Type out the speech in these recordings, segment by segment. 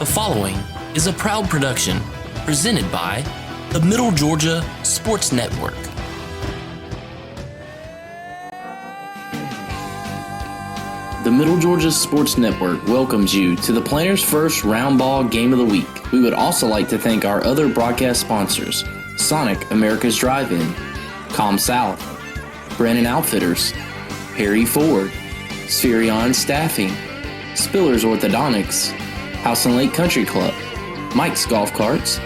The following is a proud production presented by the Middle Georgia Sports Network. The Middle Georgia Sports Network welcomes you to the Planters' first round ball game of the week. We would also like to thank our other broadcast sponsors, Sonic America's Drive-In, Com South, Brennan Outfitters, Harry Ford, Spherion Staffing, Spillers Orthodontics, House and Lake Country Club, Mike's Golf Carts,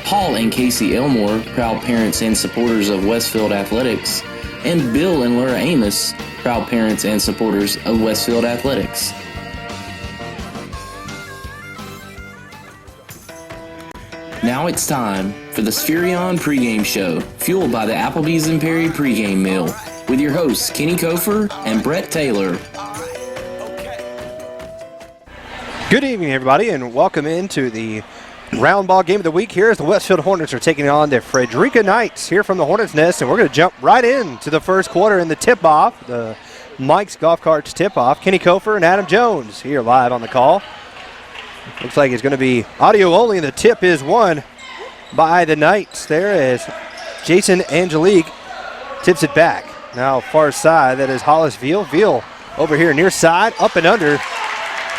Paul and Casey Elmore, proud parents and supporters of Westfield Athletics, and Bill and Laura Amos, proud parents and supporters of Westfield Athletics. Now it's time for the Spherion pregame show, fueled by the Applebee's and Perry pregame meal, with your hosts Kenny Kofer and Brett Taylor. Good evening, everybody, and welcome into the round ball game of the week here as the Westfield Hornets are taking on the Frederica Knights here from the Hornets Nest, and we're going to jump right into the first quarter in the tip-off, the Mike's Golf Carts tip-off. Kenny Kofer and Adam Jones here live on the call. Looks like it's going to be audio only, and the tip is won by the Knights. There is Jason Angelique tips it back. Now far side, that is Hollis Veal. Veal over here near side, up and under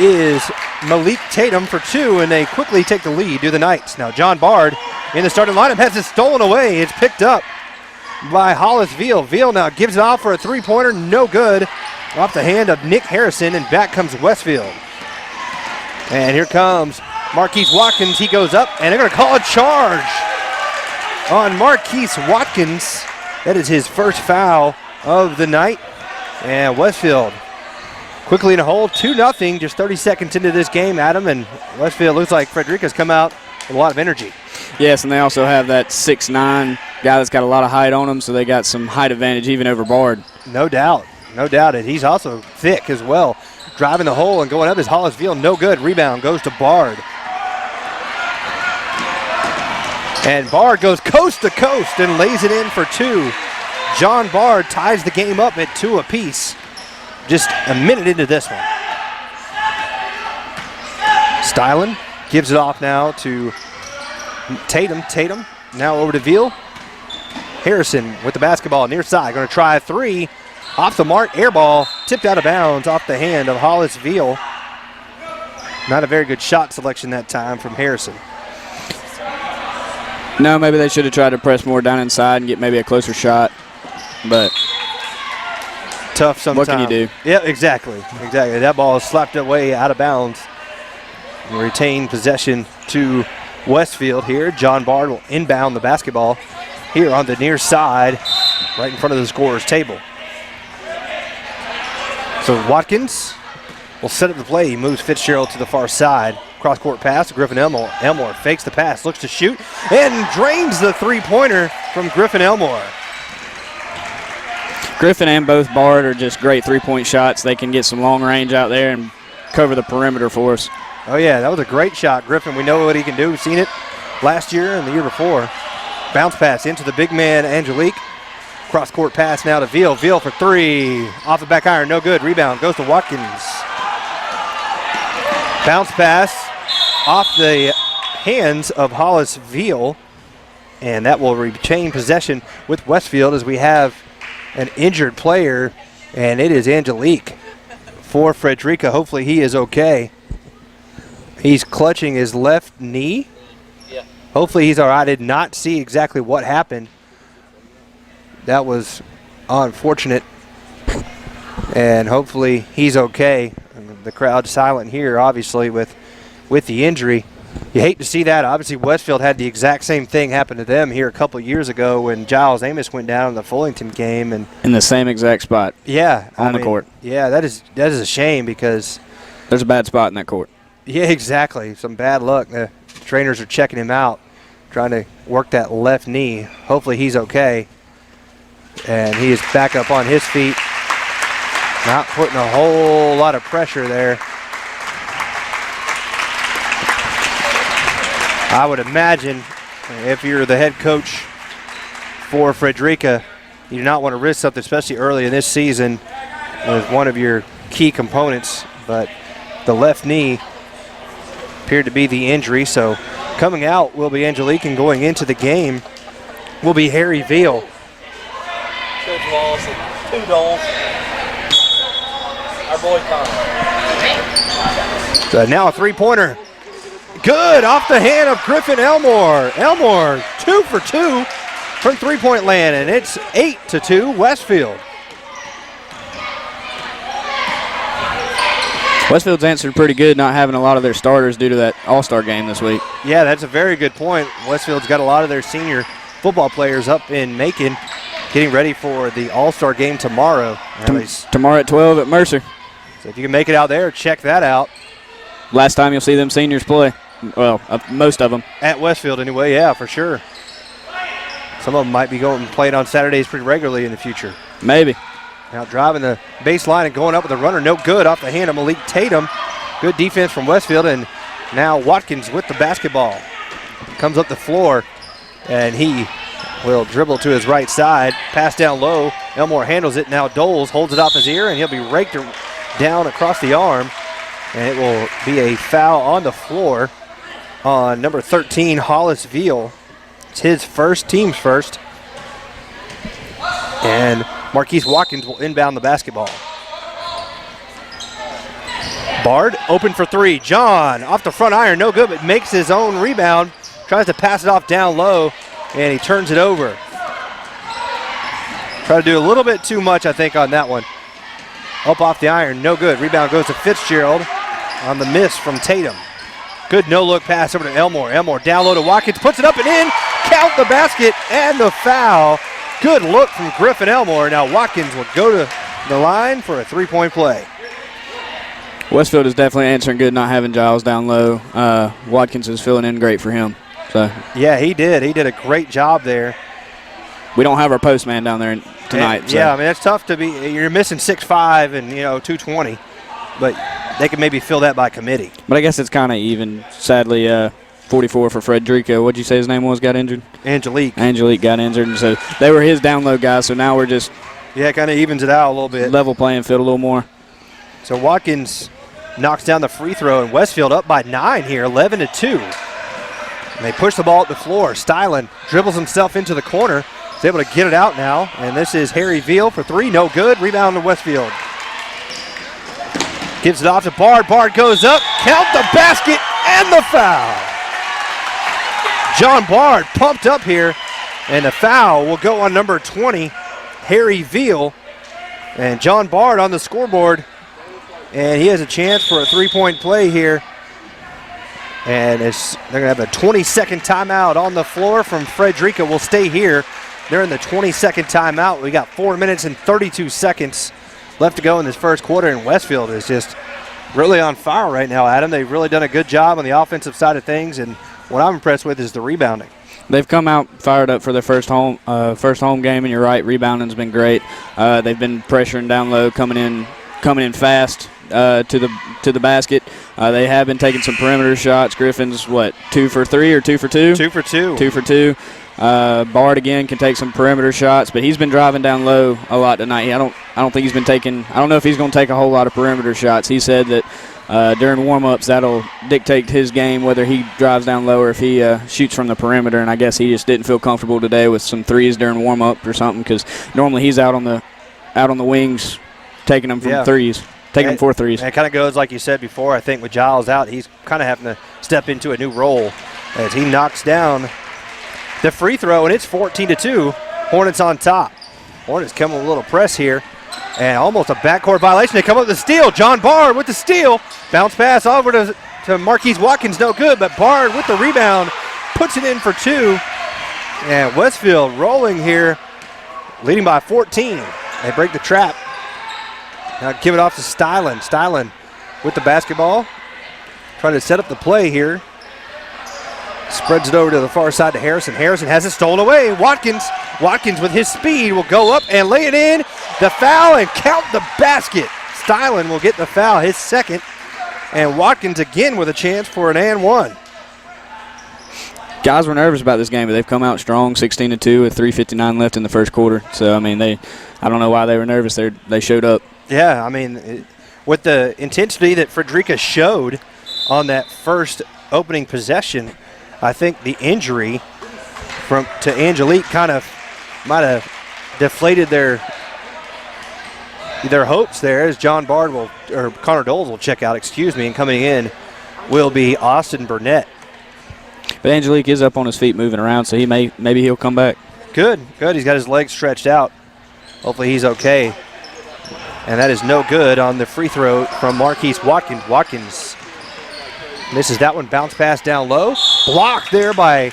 is Malik Tatum for two, and they quickly take the lead to the Knights. Now John Bard in the starting lineup has it stolen away. It's picked up by Hollis Veal. Veal now gives it off for a three-pointer, no good. Off the hand of Nick Harrison, and back comes Westfield. And here comes Marquise Watkins. He goes up, and they're going to call a charge on Marquise Watkins. That is his first foul of the night. And Westfield quickly in a hole, 2-0, just 30 seconds into this game, Adam, and Westfield looks like Frederica's come out with a lot of energy. Yes, and they also have that 6'9" guy that's got a lot of height on him, so they got some height advantage even over Bard. No doubt, no doubt. And he's also thick as well. Driving the hole and going up is Hollis Veal, no good. Rebound goes to Bard. And Bard goes coast to coast and lays it in for two. John Bard ties the game up at 2 apiece. Just a minute into this one. Stylen gives it off now to Tatum. Tatum now over to Veal. Harrison with the basketball near side. Going to try a three. Off the mark, air ball. Tipped out of bounds off the hand of Hollis Veal. Not a very good shot selection that time from Harrison. No, maybe they should have tried to press more down inside and get maybe a closer shot. But tough sometimes. What can you do? Yeah, exactly. Exactly. That ball is slapped away out of bounds. And retain possession to Westfield here. John Bard will inbound the basketball here on the near side, right in front of the scorer's table. So Watkins will set up the play. He moves Fitzgerald to the far side. Cross-court pass to Griffin Elmore. Elmore fakes the pass, looks to shoot, and drains the three-pointer from Griffin Elmore. Griffin and both Bard are just great three-point shots. They can get some long range out there and cover the perimeter for us. Oh, yeah, that was a great shot. Griffin, we know what he can do. We've seen it last year and the year before. Bounce pass into the big man, Angelique. Cross-court pass now to Veal. Veal for three. Off the back iron, no good. Rebound goes to Watkins. Bounce pass off the hands of Hollis Veal, and that will retain possession with Westfield as we have an injured player, and it is Angelique for Frederica. Hopefully he is okay. He's clutching his left knee. Yeah. Hopefully he's all right. I did not see exactly what happened. That was unfortunate, and hopefully he's okay. And the crowd's silent here, obviously, with the injury. You hate to see that. Obviously, Westfield had the exact same thing happen to them here a couple years ago when Giles Amos went down in the Fullington game, and in the same exact spot. Yeah, on the court. Yeah, that is a shame because there's a bad spot in that court. Yeah, exactly. Some bad luck. The trainers are checking him out, trying to work that left knee. Hopefully he's okay. And he is back up on his feet. Not putting a whole lot of pressure there. I would imagine if you're the head coach for Frederica, you do not want to risk something, especially early in this season with one of your key components. But the left knee appeared to be the injury. So coming out will be Angelique, and going into the game will be Harry Veal. Coach Wallace and 2 goals. Our boy Connor. So now a three-pointer. Good off the hand of Griffin Elmore. Elmore 2 for 2 from three-point land, and it's 8-2 Westfield. Westfield's answered pretty good not having a lot of their starters due to that All-Star game this week. Yeah, that's a very good point. Westfield's got a lot of their senior football players up in Macon getting ready for the All-Star game tomorrow. Tomorrow at 12 at Mercer. So if you can make it out there, check that out. Last time you'll see them seniors play. Well, most of them. At Westfield anyway, yeah, for sure. Some of them might be going and playing on Saturdays pretty regularly in the future. Maybe. Now driving the baseline and going up with a runner, no good off the hand of Malik Tatum. Good defense from Westfield, and now Watkins with the basketball. Comes up the floor, and he will dribble to his right side. Pass down low. Elmore handles it. Now Doles holds it off his ear, and he'll be raked down across the arm. And it will be a foul on the floor on number 13, Hollis Veal. It's his first, team's first. And Marquise Watkins will inbound the basketball. Bard open for three. John off the front iron, no good, but makes his own rebound. Tries to pass it off down low, and he turns it over. Try to do a little bit too much, I think, on that one. Up off the iron, no good. Rebound goes to Fitzgerald on the miss from Tatum. Good no-look pass over to Elmore. Elmore down low to Watkins, puts it up and in. Count the basket and the foul. Good look from Griffin Elmore. Now Watkins will go to the line for a three-point play. Westfield is definitely answering good not having Giles down low. Watkins is filling in great for him. So yeah, he did. He did a great job there. We don't have our postman down there tonight. Yeah, I mean, it's tough to be. You're missing 6'5" and 220, but they can maybe fill that by committee. But I guess it's kind of even. Sadly, 44 for Frederica. What'd you say his name was? Got injured. Angelique got injured, and so they were his down low guys. So now we're just kind of evens it out a little bit. Level playing field a little more. So Watkins knocks down the free throw, and Westfield up by 9 here, 11-2. And they push the ball at the floor. Stylen dribbles himself into the corner. He's able to get it out now, and this is Harry Veal for three. No good. Rebound to Westfield. Gives it off to Bard. Bard goes up. Count the basket and the foul. John Bard pumped up here, and the foul will go on number 20, Harry Veal. And John Bard on the scoreboard, and he has a chance for a three-point play here. And they're going to have a 20-second timeout on the floor from Frederica. Will stay here. They're in the 20-second timeout. We got 4 minutes and 32 seconds left to go in this first quarter, and Westfield is just really on fire right now, Adam. They've really done a good job on the offensive side of things, and what I'm impressed with is the rebounding. They've come out fired up for their first home game, and you're right, rebounding's been great. They've been pressuring down low, coming in fast to the basket. They have been taking some perimeter shots. Griffin's 2 for 3 or 2 for 2? 2 for 2. 2 for 2. Bard again can take some perimeter shots, but he's been driving down low a lot tonight. I don't think he's been taking. I don't know if he's going to take a whole lot of perimeter shots. He said that during warm-ups that'll dictate his game, whether he drives down low or if he shoots from the perimeter. And I guess he just didn't feel comfortable today with some threes during warm-up or something, because normally he's out on the wings taking them from threes. Taking them for threes. And it kind of goes like you said before. I think with Giles out, he's kind of having to step into a new role as he knocks down the free throw, and it's 14-2. Hornets on top. Hornets come with a little press here, and almost a backcourt violation. They come up with the steal. John Bard with the steal. Bounce pass over to Marquise Watkins, no good, but Bard with the rebound puts it in for 2. And Westfield rolling here, leading by 14. They break the trap. Now give it off to Stylen. Stylen with the basketball. Trying to set up the play here. Spreads it over to the far side to Harrison. Harrison has it stolen away. Watkins with his speed will go up and lay it in. The foul and count the basket. Stylen will get the foul, his second. And Watkins again with a chance for an and one. Guys were nervous about this game, but they've come out strong, 16-2 with 3:59 left in the first quarter. So, I mean, I don't know why they were nervous. They showed up. Yeah, I mean, with the intensity that Frederica showed on that first opening possession, I think the injury to Angelique kind of might have deflated their hopes there, as Connor Doles will check out, and coming in will be Austin Burnett. But Angelique is up on his feet moving around, so maybe he'll come back. Good. He's got his legs stretched out. Hopefully he's okay. And that is no good on the free throw from Marquise Watkins. Watkins misses that one, bounce pass down low. Blocked there by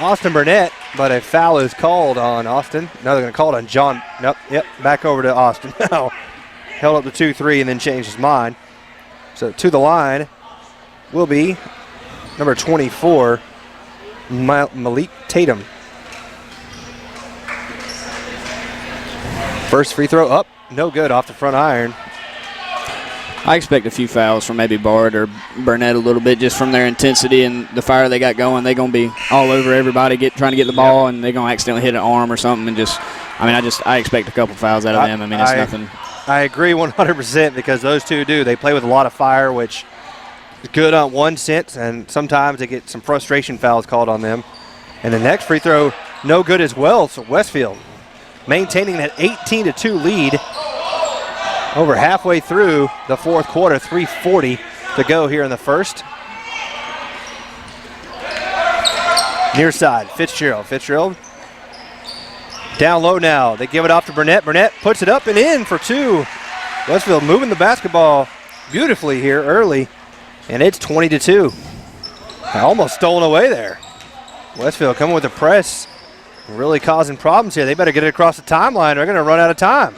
Austin Burnett, but a foul is called on Austin. No, they're going to call it on John. Nope, yep, back over to Austin. Now, held up the 2-3 and then changed his mind. So to the line will be number 24, Malik Tatum. First free throw up, no good off the front iron. I expect a few fouls from maybe Bard or Burnett a little bit, just from their intensity and the fire they got going. They're going to be all over everybody trying to get the ball, and they're going to accidentally hit an arm or something. And I expect a couple fouls out of them. It's nothing. I agree 100% because those two They play with a lot of fire, which is good on one sense, and sometimes they get some frustration fouls called on them. And the next free throw, no good as well. So Westfield maintaining that 18-2 lead over halfway through the fourth quarter, 3:40 to go here in the first. Near side, Fitzgerald. Down low now. They give it off to Burnett. Burnett puts it up and in for two. Westfield moving the basketball beautifully here early, and it's 20-2. Almost stolen away there. Westfield coming with the press, really causing problems here. They better get it across the timeline. They're going to run out of time.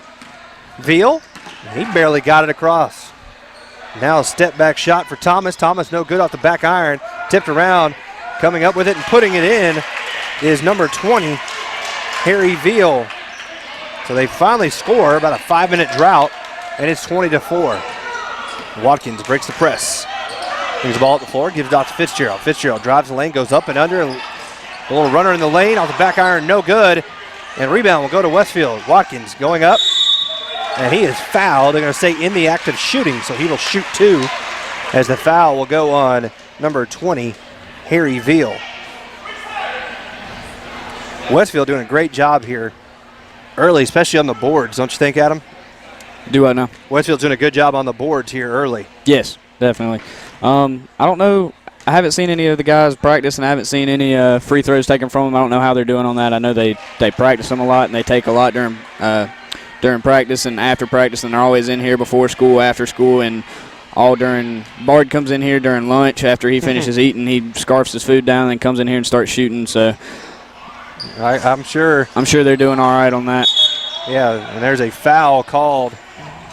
Veal. He barely got it across. Now a step back shot for Thomas. Thomas no good off the back iron. Tipped around. Coming up with it and putting it in is number 20, Harry Veal. So they finally score about a 5-minute drought, and it's 20-4. Watkins breaks the press. Brings the ball at the floor, gives it off to Fitzgerald. Fitzgerald drives the lane, goes up and under. A little runner in the lane off the back iron, no good. And rebound will go to Westfield. Watkins going up. And he is fouled. They're going to say in the act of shooting, so he will shoot two as the foul will go on number 20, Harry Veal. Westfield doing a great job here early, especially on the boards, don't you think, Adam? Do I know? Westfield's doing a good job on the boards here early. Yes, definitely. I don't know. I haven't seen any of the guys practice, and I haven't seen any free throws taken from them. I don't know how they're doing on that. I know they practice them a lot, and they take a lot during practice and after practice, and they're always in here before school, after school, and all during. Bard comes in here during lunch after he finishes eating. He scarfs his food down and comes in here and starts shooting. So I'm sure they're doing all right on that. Yeah, and there's a foul called,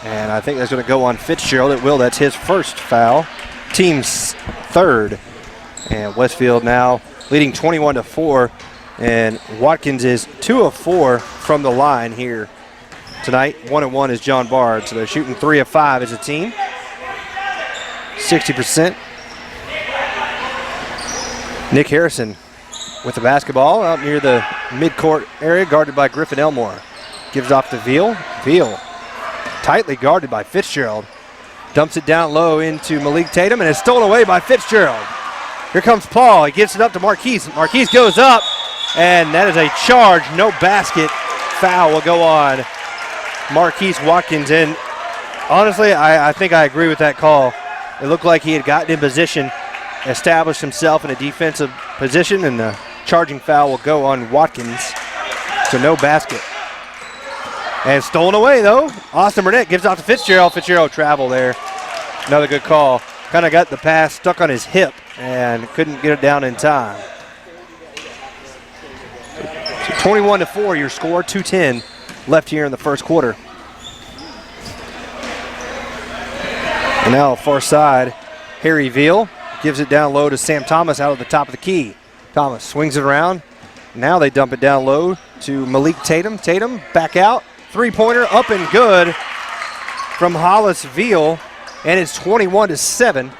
and I think that's going to go on Fitzgerald. It will. That's his first foul, team's third, and Westfield now leading 21-4, and Watkins is 2 of 4 from the line here tonight. 1 of 1 is John Bard, so they're shooting 3 of 5 as a team. 60%. Nick Harrison with the basketball out near the midcourt area, guarded by Griffin Elmore. Gives off to Veal. Veal tightly guarded by Fitzgerald. Dumps it down low into Malik Tatum, and it's stolen away by Fitzgerald. Here comes Paul. He gets it up to Marquise. Marquise goes up, and that is a charge. No basket. Foul will go on Marquise Watkins. And honestly, I think I agree with that call. It looked like he had gotten in position, established himself in a defensive position, and the charging foul will go on Watkins. So no basket. And stolen away, though. Austin Burnett gives off to Fitzgerald. Fitzgerald travel there. Another good call. Kind of got the pass stuck on his hip and couldn't get it down in time. So 21-4, your score. 2:10 left here in the first quarter. And now far side, Harry Veal gives it down low to Sam Thomas out of the top of the key. Thomas swings it around. Now they dump it down low to Malik Tatum. Tatum back out. Three-pointer up and good from Hollis Veal, and it's 21-7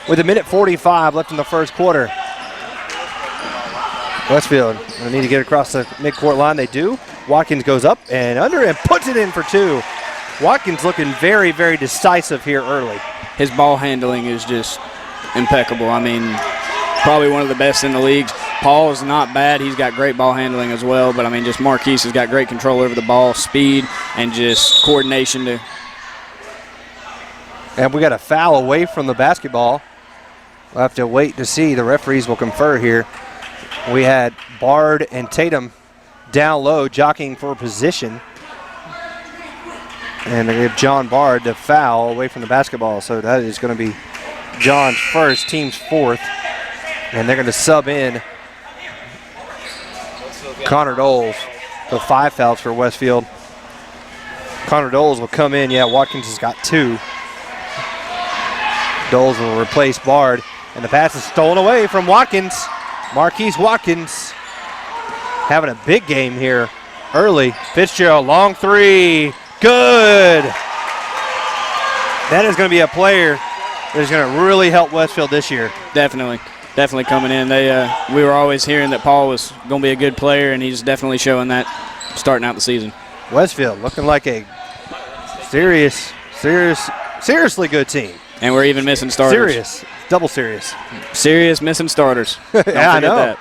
with 1:45 left in the first quarter. Westfield will need to get across the midcourt line. They do. Watkins goes up and under and puts it in for two. Watkins looking very, very decisive here early. His ball handling is just impeccable. I mean, probably one of the best in the league. Paul is not bad. He's got great ball handling as well. But, I mean, just Marquise has got great control over the ball, speed, and just coordination. And we got a foul away from the basketball. We'll have to wait to see. The referees will confer here. We had Bard and Tatum down low, jockeying for position. And they give John Bard the foul away from the basketball. So that is going to be John's first, team's fourth. And they're going to sub in Connor Doles. So 5 fouls for Westfield. Connor Doles will come in. Yeah, Watkins has got 2. Doles will replace Bard. And the pass is stolen away from Watkins. Marquise Watkins having a big game here early. Fitzgerald, long 3. Good. That is going to be a player that is going to really help Westfield this year. Definitely coming in. We were always hearing that Paul was going to be a good player, and he's definitely showing that starting out the season. Westfield looking like a seriously good team. And we're even missing starters. Serious, double serious. Serious missing starters. Yeah, I know. That.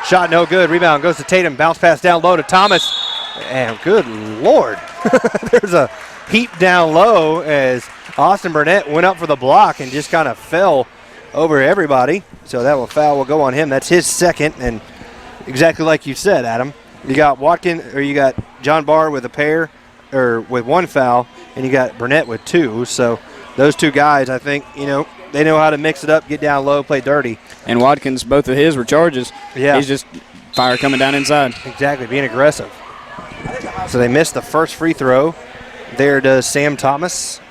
Shot no good. Rebound goes to Tatum. Bounce pass down low to Thomas. And good Lord. There's a heap down low as Austin Burnett went up for the block and just kind of fell over everybody. So that foul will go on him. That's his second. And exactly like you said, Adam, you got you got John Barr with with 1 foul, and you got Burnett with 2. So those 2 guys, I think, they know how to mix it up, get down low, play dirty. And Watkins, both of his were charges. Yeah. He's just fire coming down inside. Exactly, being aggressive. So they missed the first free throw. There does Sam Thomas.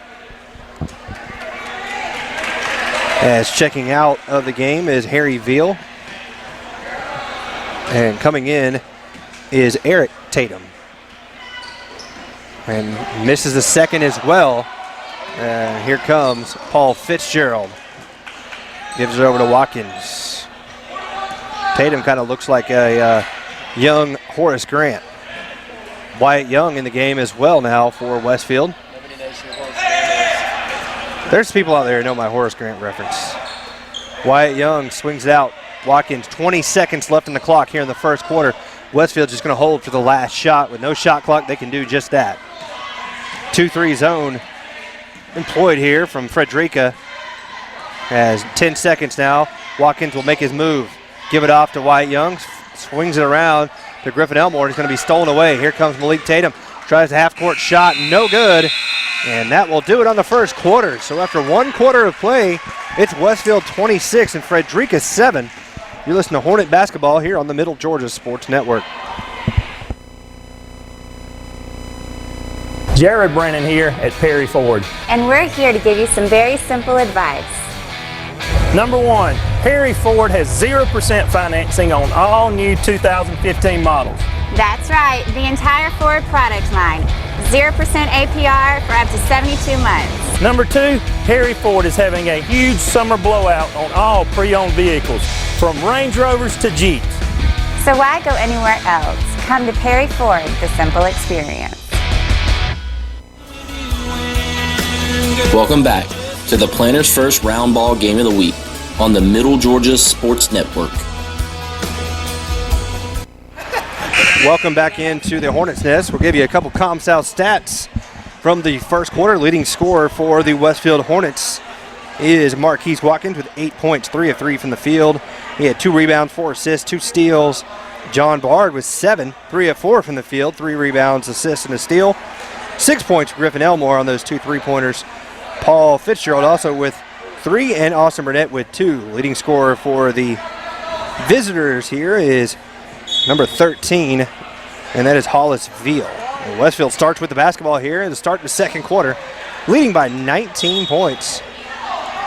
As checking out of the game is Harry Veal. And coming in is Eric Tatum. And misses the second as well. Here comes Paul Fitzgerald. Gives it over to Watkins. Tatum kind of looks like a young Horace Grant. Wyatt Young in the game as well now for Westfield. There's people out there who know my Horace Grant reference. Wyatt Young swings it out. Watkins, 20 seconds left in the clock here in the first quarter. Westfield's just going to hold for the last shot. With no shot clock, they can do just that. 2-3 zone employed here from Frederica. Has 10 seconds now. Watkins will make his move. Give it off to Wyatt Young. Swings it around to Griffin Elmore. It's going to be stolen away. Here comes Malik Tatum. Tries a half-court shot. No good. And that will do it on the first quarter. So after 1 quarter of play, it's Westfield 26 and Frederica 7. You listen to Hornet basketball here on the Middle Georgia Sports Network. Jared Brennan here at Perry Ford. And we're here to give you some very simple advice. Number 1, Perry Ford has 0% financing on all new 2015 models. That's right, the entire Ford product line. 0% APR for up to 72 months. Number 2, Perry Ford is having a huge summer blowout on all pre-owned vehicles, from Range Rovers to Jeeps. So why go anywhere else? Come to Perry Ford, the simple experience. Welcome back to the Planters First Round Ball Game of the Week on the Middle Georgia Sports Network. Welcome back into the Hornets Nest. We'll give you a couple ComSouth stats from the first quarter. Leading scorer for the Westfield Hornets is Marquise Watkins with 8 points, 3 of 3 from the field. He had 2 rebounds, 4 assists, 2 steals. John Bard with 7, 3 of 4 from the field, 3 rebounds, assists, and a steal. 6 points for Griffin Elmore on those 2 3-pointers. Paul Fitzgerald also with 3, and Austin Burnett with 2. Leading scorer for the visitors here is number 13, and that is Hollis Veal. And Westfield starts with the basketball here to start the second quarter, leading by 19 points.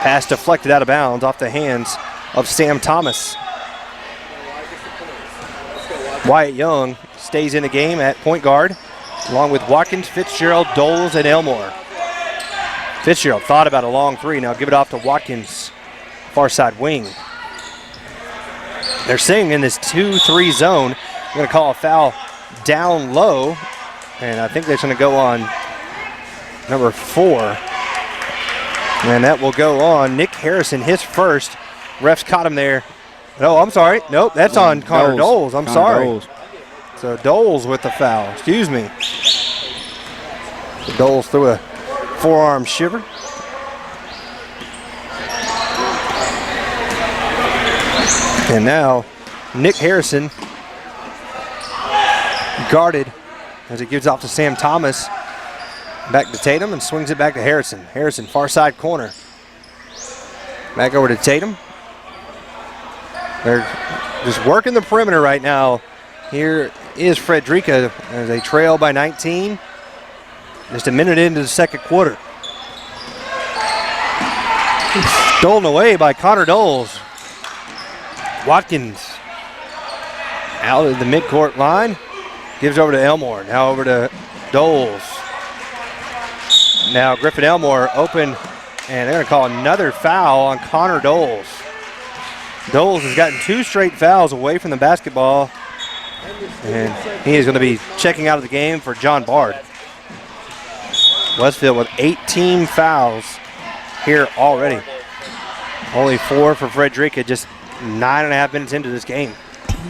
Pass deflected out of bounds off the hands of Sam Thomas. Wyatt Young stays in the game at point guard, along with Watkins, Fitzgerald, Doles, and Elmore. Fitzgerald thought about a long 3. Now give it off to Watkins, far side wing. They're saying in this 2-3 zone, they're going to call a foul down low, and I think they're going to go on number 4. And that will go on Nick Harrison, his first. Refs caught him there. No, I'm sorry. Nope, that's on Connor Doles. I'm sorry. Doles. So Doles with the foul. Excuse me. Doles threw a forearm shiver. And now Nick Harrison guarded as it gives off to Sam Thomas. Back to Tatum and swings it back to Harrison. Harrison, far side corner. Back over to Tatum. They're just working the perimeter right now. Here is Frederica as they trail by 19. Just a minute into the second quarter. Stolen away by Connor Doles. Watkins out of the midcourt line. Gives over to Elmore. Now over to Doles. Now Griffin Elmore open, and they're going to call another foul on Connor Doles. Doles has gotten 2 straight fouls away from the basketball, and he is going to be checking out of the game for John Bard. Westfield with 18 fouls here already. Only 4 for Frederica, just 9.5 minutes into this game.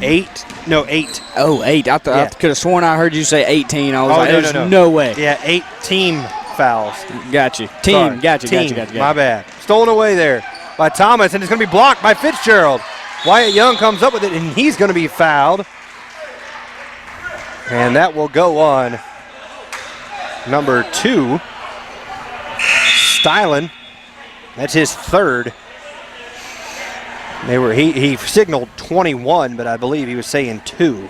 8. Oh, 8. I could have sworn I heard you say 18. I was like, there's no way. Yeah, 8 team fouls. Got you. Sorry. Got you. My bad. Stolen away there by Thomas, and it's going to be blocked by Fitzgerald. Wyatt Young comes up with it, and he's going to be fouled. And that will go on number 2, Stylen. That's his 3rd. He signaled 21, but I believe he was saying 2.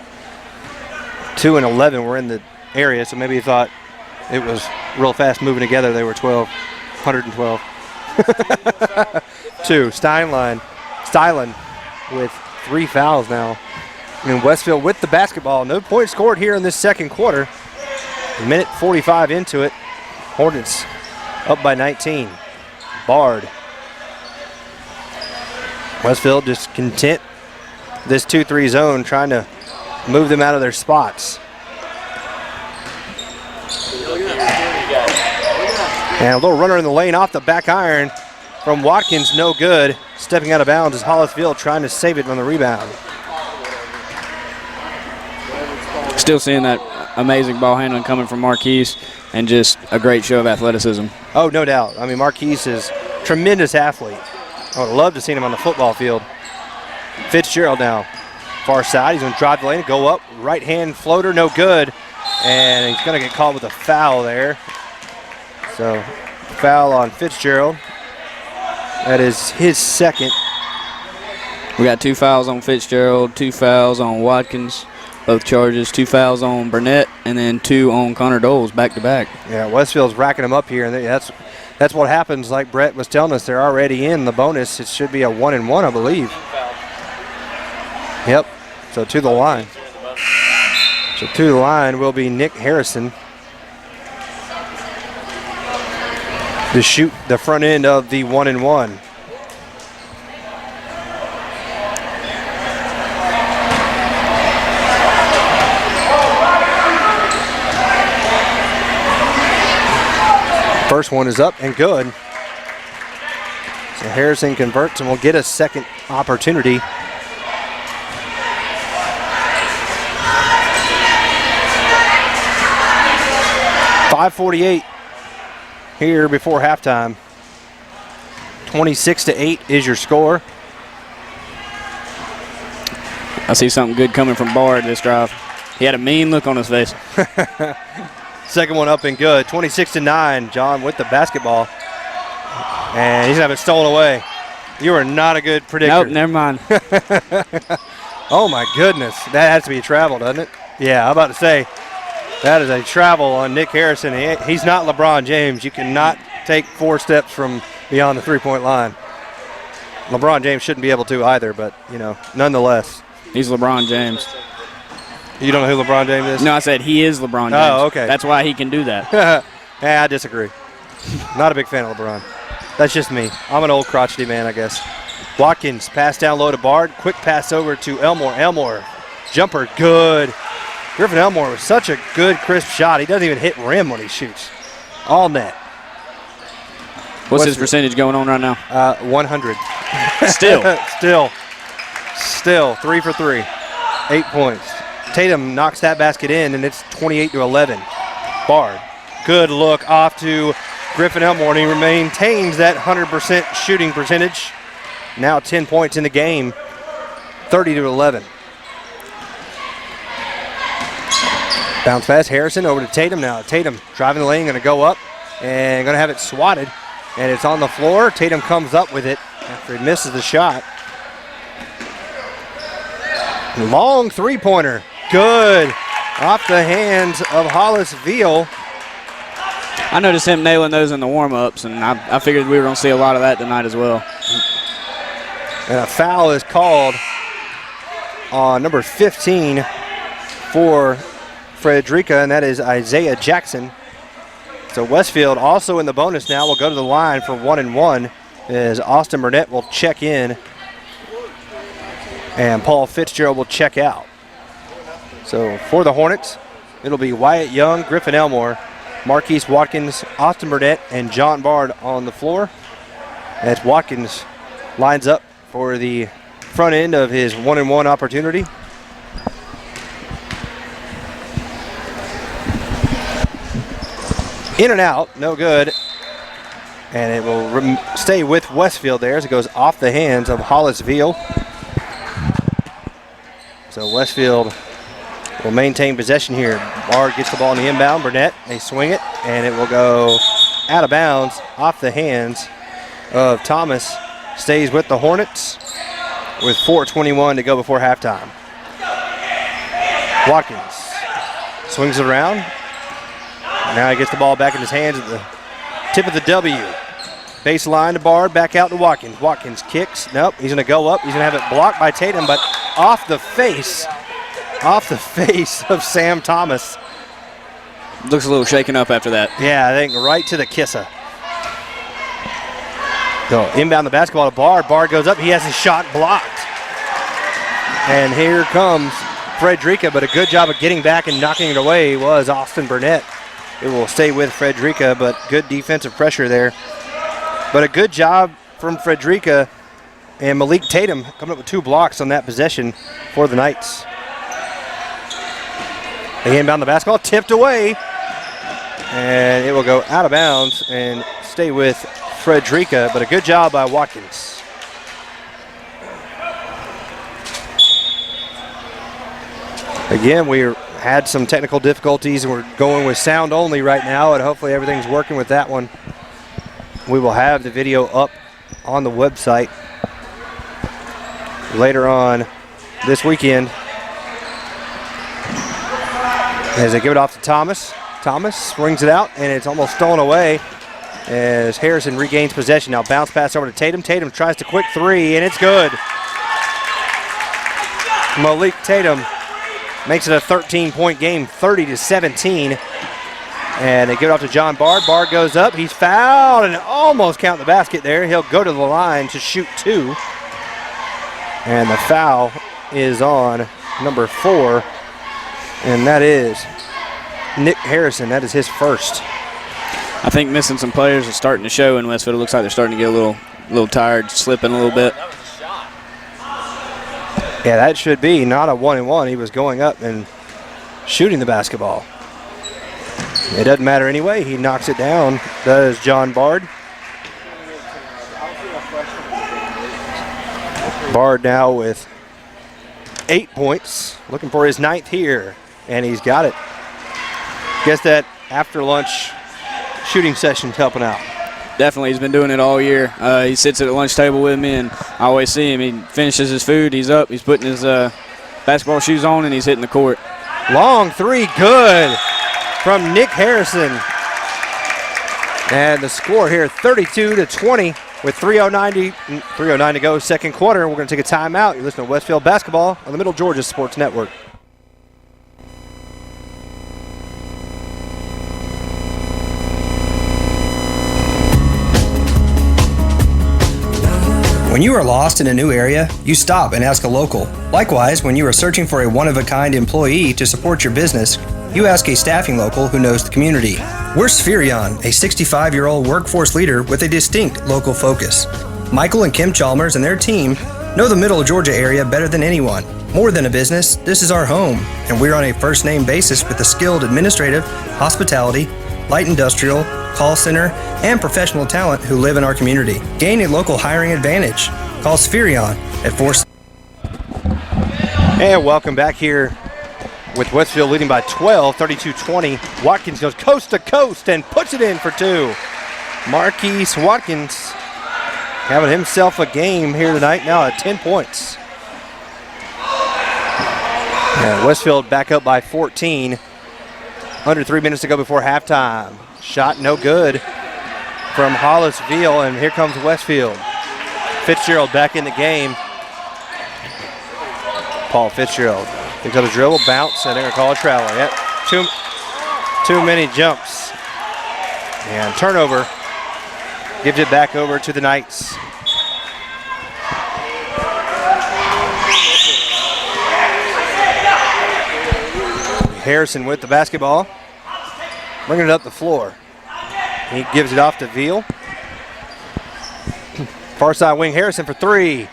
2 and 11 were in the area, so maybe he thought it was real fast moving together. They were 112. 2. Stylen with 3 fouls now. And Westfield with the basketball. No points scored here in this second quarter. A minute 45 into it. Hornets up by 19. Bard. Westfield just content this 2-3 zone, trying to move them out of their spots. And a little runner in the lane off the back iron from Watkins, no good. Stepping out of bounds is Hollisfield trying to save it on the rebound. Still seeing that amazing ball handling coming from Marquise, and just a great show of athleticism. Oh, no doubt. I mean, Marquise is a tremendous athlete. I would love to see him on the football field. Fitzgerald now, far side. He's going to drive the lane, go up, right hand floater, no good. And he's going to get caught with a foul there. So, foul on Fitzgerald. That is his 2nd. We got 2 fouls on Fitzgerald, 2 fouls on Watkins, both charges, 2 fouls on Burnett, and then 2 on Connor Doles back to back. Yeah, Westfield's racking them up here, and that's what happens. Like Brett was telling us, they're already in the bonus. It should be a 1-and-1, I believe. Yep. So to the line. So to the line will be Nick Harrison to shoot the front end of the 1-and-1. First one is up and good. So Harrison converts and will get a second opportunity. .548 here before halftime. 26-8 is your score. I see something good coming from Bard this drive. He had a mean look on his face. Second one up and good. 26-9. John with the basketball. And he's going to have it stolen away. You are not a good predictor. Nope, never mind. Oh, my goodness. That has to be a travel, doesn't it? Yeah, I'm about to say, that is a travel on Nick Harrison. He's not LeBron James. You cannot take 4 steps from beyond the three-point line. LeBron James shouldn't be able to either, but, nonetheless. He's LeBron James. You don't know who LeBron James is? No, I said he is LeBron James. Oh, okay. That's why he can do that. Yeah, I disagree. Not a big fan of LeBron. That's just me. I'm an old crotchety man, I guess. Watkins, pass down low to Bard. Quick pass over to Elmore. Elmore, jumper, good. Griffin Elmore with such a good, crisp shot. He doesn't even hit rim when he shoots. All net. What's his percentage going on right now? 100. Still. Still 3 for 3. 8 points. Tatum knocks that basket in, and it's 28-11. Bard, good look off to Griffin Elmore, and he maintains that 100% shooting percentage. Now 10 points in the game, 30-11. Bounce pass, Harrison over to Tatum now. Tatum driving the lane, going to go up and going to have it swatted, and it's on the floor. Tatum comes up with it after he misses the shot. Long three-pointer, good, off the hands of Hollis Veal. I noticed him nailing those in the warm-ups, and I figured we were going to see a lot of that tonight as well. And a foul is called on number 15 for Frederica, and that is Isaiah Jackson. So Westfield also in the bonus now will go to the line for 1-1 as Austin Burnett will check in and Paul Fitzgerald will check out. So for the Hornets, it'll be Wyatt Young, Griffin Elmore, Marquise Watkins, Austin Burnett, and John Bard on the floor as Watkins lines up for the front end of his 1-1 opportunity. In and out, no good. And it will stay with Westfield there as it goes off the hands of Hollis Veal. So Westfield will maintain possession here. Bard gets the ball in the inbound. Burnett, they swing it, and it will go out of bounds off the hands of Thomas. Stays with the Hornets with 4:21 to go before halftime. Watkins swings it around. Now he gets the ball back in his hands at the tip of the W. Baseline to Bard, back out to Watkins. Watkins kicks. Nope, he's going to go up. He's going to have it blocked by Tatum, but off the face of Sam Thomas. Looks a little shaken up after that. Yeah, I think right to the kisser. So inbound the basketball to Bard. Bard goes up. He has his shot blocked. And here comes Frederica, but a good job of getting back and knocking it away was Austin Burnett. It will stay with Frederica, but good defensive pressure there. But a good job from Frederica and Malik Tatum coming up with 2 blocks on that possession for the Knights. They inbound the basketball, tipped away, and it will go out of bounds and stay with Frederica, but a good job by Watkins. Again, we had some technical difficulties, and we're going with sound only right now, and hopefully everything's working with that one. We will have the video up on the website later on this weekend as they give it off to Thomas. Thomas swings it out, and it's almost stolen away as Harrison regains possession. Now bounce pass over to Tatum. Tatum tries to quick three, and it's good. Malik Tatum makes it a 13-point game, 30-17. And they give it off to John Bard. Bard goes up. He's fouled and almost count the basket there. He'll go to the line to shoot 2. And the foul is on number 4. And that is Nick Harrison. That is his first. I think missing some players is starting to show in Westfield. It looks like they're starting to get a little tired, slipping a little bit. Yeah, that should be not a 1-and-1. He was going up and shooting the basketball. It doesn't matter anyway. He knocks it down, does John Bard. Bard now with 8 points, looking for his 9th here, and he's got it. Guess that after lunch shooting session's helping out. Definitely, he's been doing it all year. He sits at the lunch table with me, and I always see him. He finishes his food, he's up, he's putting his basketball shoes on, and he's hitting the court. Long three, good from Nick Harrison. And the score here, 32-20 with 3:09 to go, second quarter. We're going to take a timeout. You're listening to Westfield Basketball on the Middle Georgia Sports Network. When you are lost in a new area, you stop and ask a local. Likewise, when you are searching for a one-of-a-kind employee to support your business, you ask a staffing local who knows the community. We're Spherion, a 65-year-old workforce leader with a distinct local focus. Michael and Kim Chalmers and their team know the Middle Georgia area better than anyone. More than a business, this is our home, and we're on a first-name basis with the skilled administrative, hospitality, light industrial, call center, and professional talent who live in our community. Gain a local hiring advantage. Call Spherion at 4. And welcome back here with Westfield leading by 12, 32-20. Watkins goes coast to coast and puts it in for 2. Marquise Watkins having himself a game here tonight, now at 10 points. And Westfield back up by 14. Under 3 minutes to go before halftime. Shot no good from Hollisville, and here comes Westfield. Fitzgerald back in the game. Paul Fitzgerald picks up a dribble, bounce, and they're going to call a travel. Yep, too many jumps. And turnover gives it back over to the Knights. Harrison with the basketball, bringing it up the floor. He gives it off to Veal. Far side wing, Harrison for 3.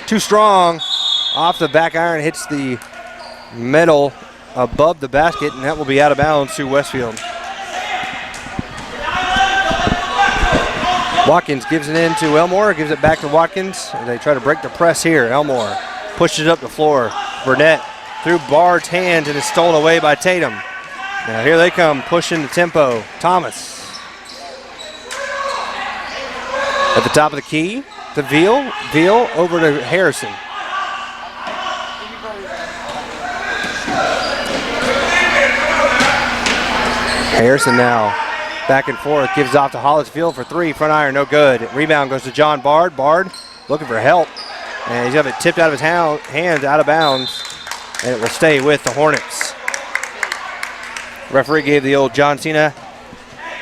Too strong. Off the back iron, hits the metal above the basket, and that will be out of bounds to Westfield. Watkins gives it in to Elmore, gives it back to Watkins, and they try to break the press here. Elmore pushes it up the floor. Burnett through Bard's hands, and is stolen away by Tatum. Now here they come, pushing the tempo. Thomas at the top of the key to Veal. Veal over to Harrison. Harrison now back and forth, gives off to Hollisfield for 3. Front iron, no good. Rebound goes to John Bard. Bard looking for help, and he's got it tipped out of his hands, out of bounds, and it will stay with the Hornets. Referee gave the old John Cena,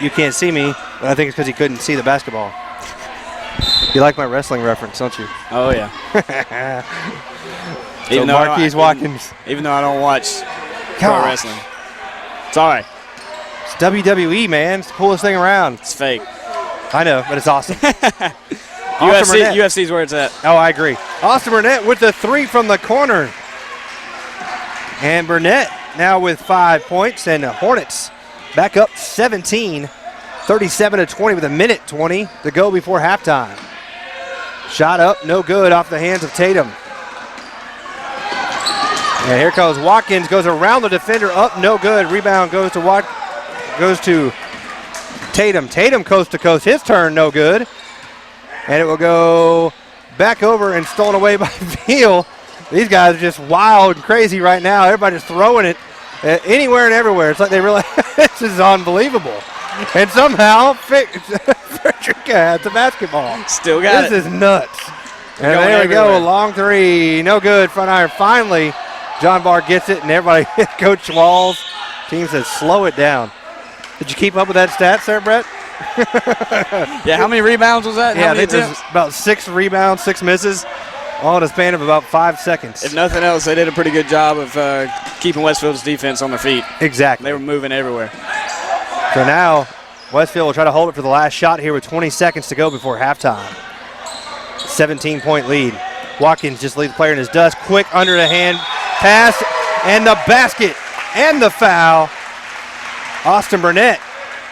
"You can't see me," but I think it's because he couldn't see the basketball. You like my wrestling reference, don't you? Oh, yeah. So Marquise Watkins. Even though I don't watch pro wrestling. It's all right. It's WWE, man. It's the coolest thing around. It's fake. I know, but it's awesome. UFC's where it's at. Oh, I agree. Austin Burnett with the 3 from the corner. And Burnett now with 5 points, and the Hornets back up 17, 37-20 with 1:20 to go before halftime. Shot up, no good, off the hands of Tatum. And here comes Watkins, goes around the defender, up, no good. Rebound goes to Tatum. Tatum coast to coast, his turn, no good. And it will go back over and stolen away by Veal. These guys are just wild and crazy right now. Everybody's throwing it anywhere and everywhere. It's like they realize this is unbelievable. And somehow Frederica has the basketball. Still got it. This is nuts. And there we go, a long 3. No good, front iron. Finally, John Bard gets it, and everybody, Coach Walls, team says slow it down. Did you keep up with that stats there, Brett? Yeah, how many rebounds was that? Yeah, it was about 6 rebounds, 6 misses, all in a span of about 5 seconds. If nothing else, they did a pretty good job of keeping Westfield's defense on their feet. Exactly. They were moving everywhere. So now Westfield will try to hold it for the last shot here with 20 seconds to go before halftime. 17-point lead. Watkins just leads the player in his dust. Quick under the hand pass, and the basket, and the foul. Austin Burnett,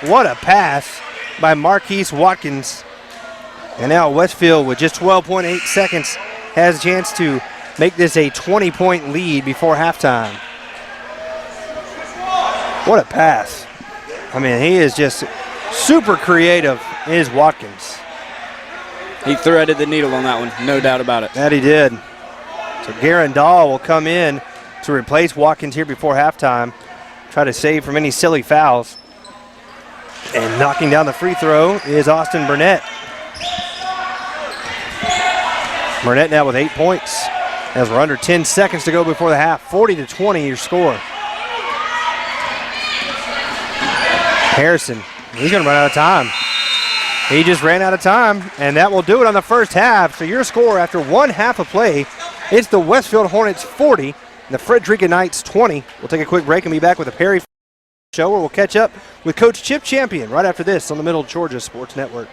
what a pass by Marquise Watkins. And now Westfield, with just 12.8 seconds, has a chance to make this a 20-point lead before halftime. What a pass. I mean, he is just super creative, is Watkins. He threaded the needle on that one, no doubt about it. That he did. So Garen Dahl will come in to replace Watkins here before halftime. Try to save from any silly fouls. And knocking down the free throw is Austin Burnett. Burnett now with 8 points as we're under 10 seconds to go before the half. 40-20 your score. Harrison, he's going to run out of time. He just ran out of time, and that will do it on the first half. So your score after 1 half of play, it's the Westfield Hornets 40 and the Frederica Knights 20. We'll take a quick break and be back with a Perry Show where we'll catch up with Coach Chip Champion right after this on the Middle Georgia Sports Network.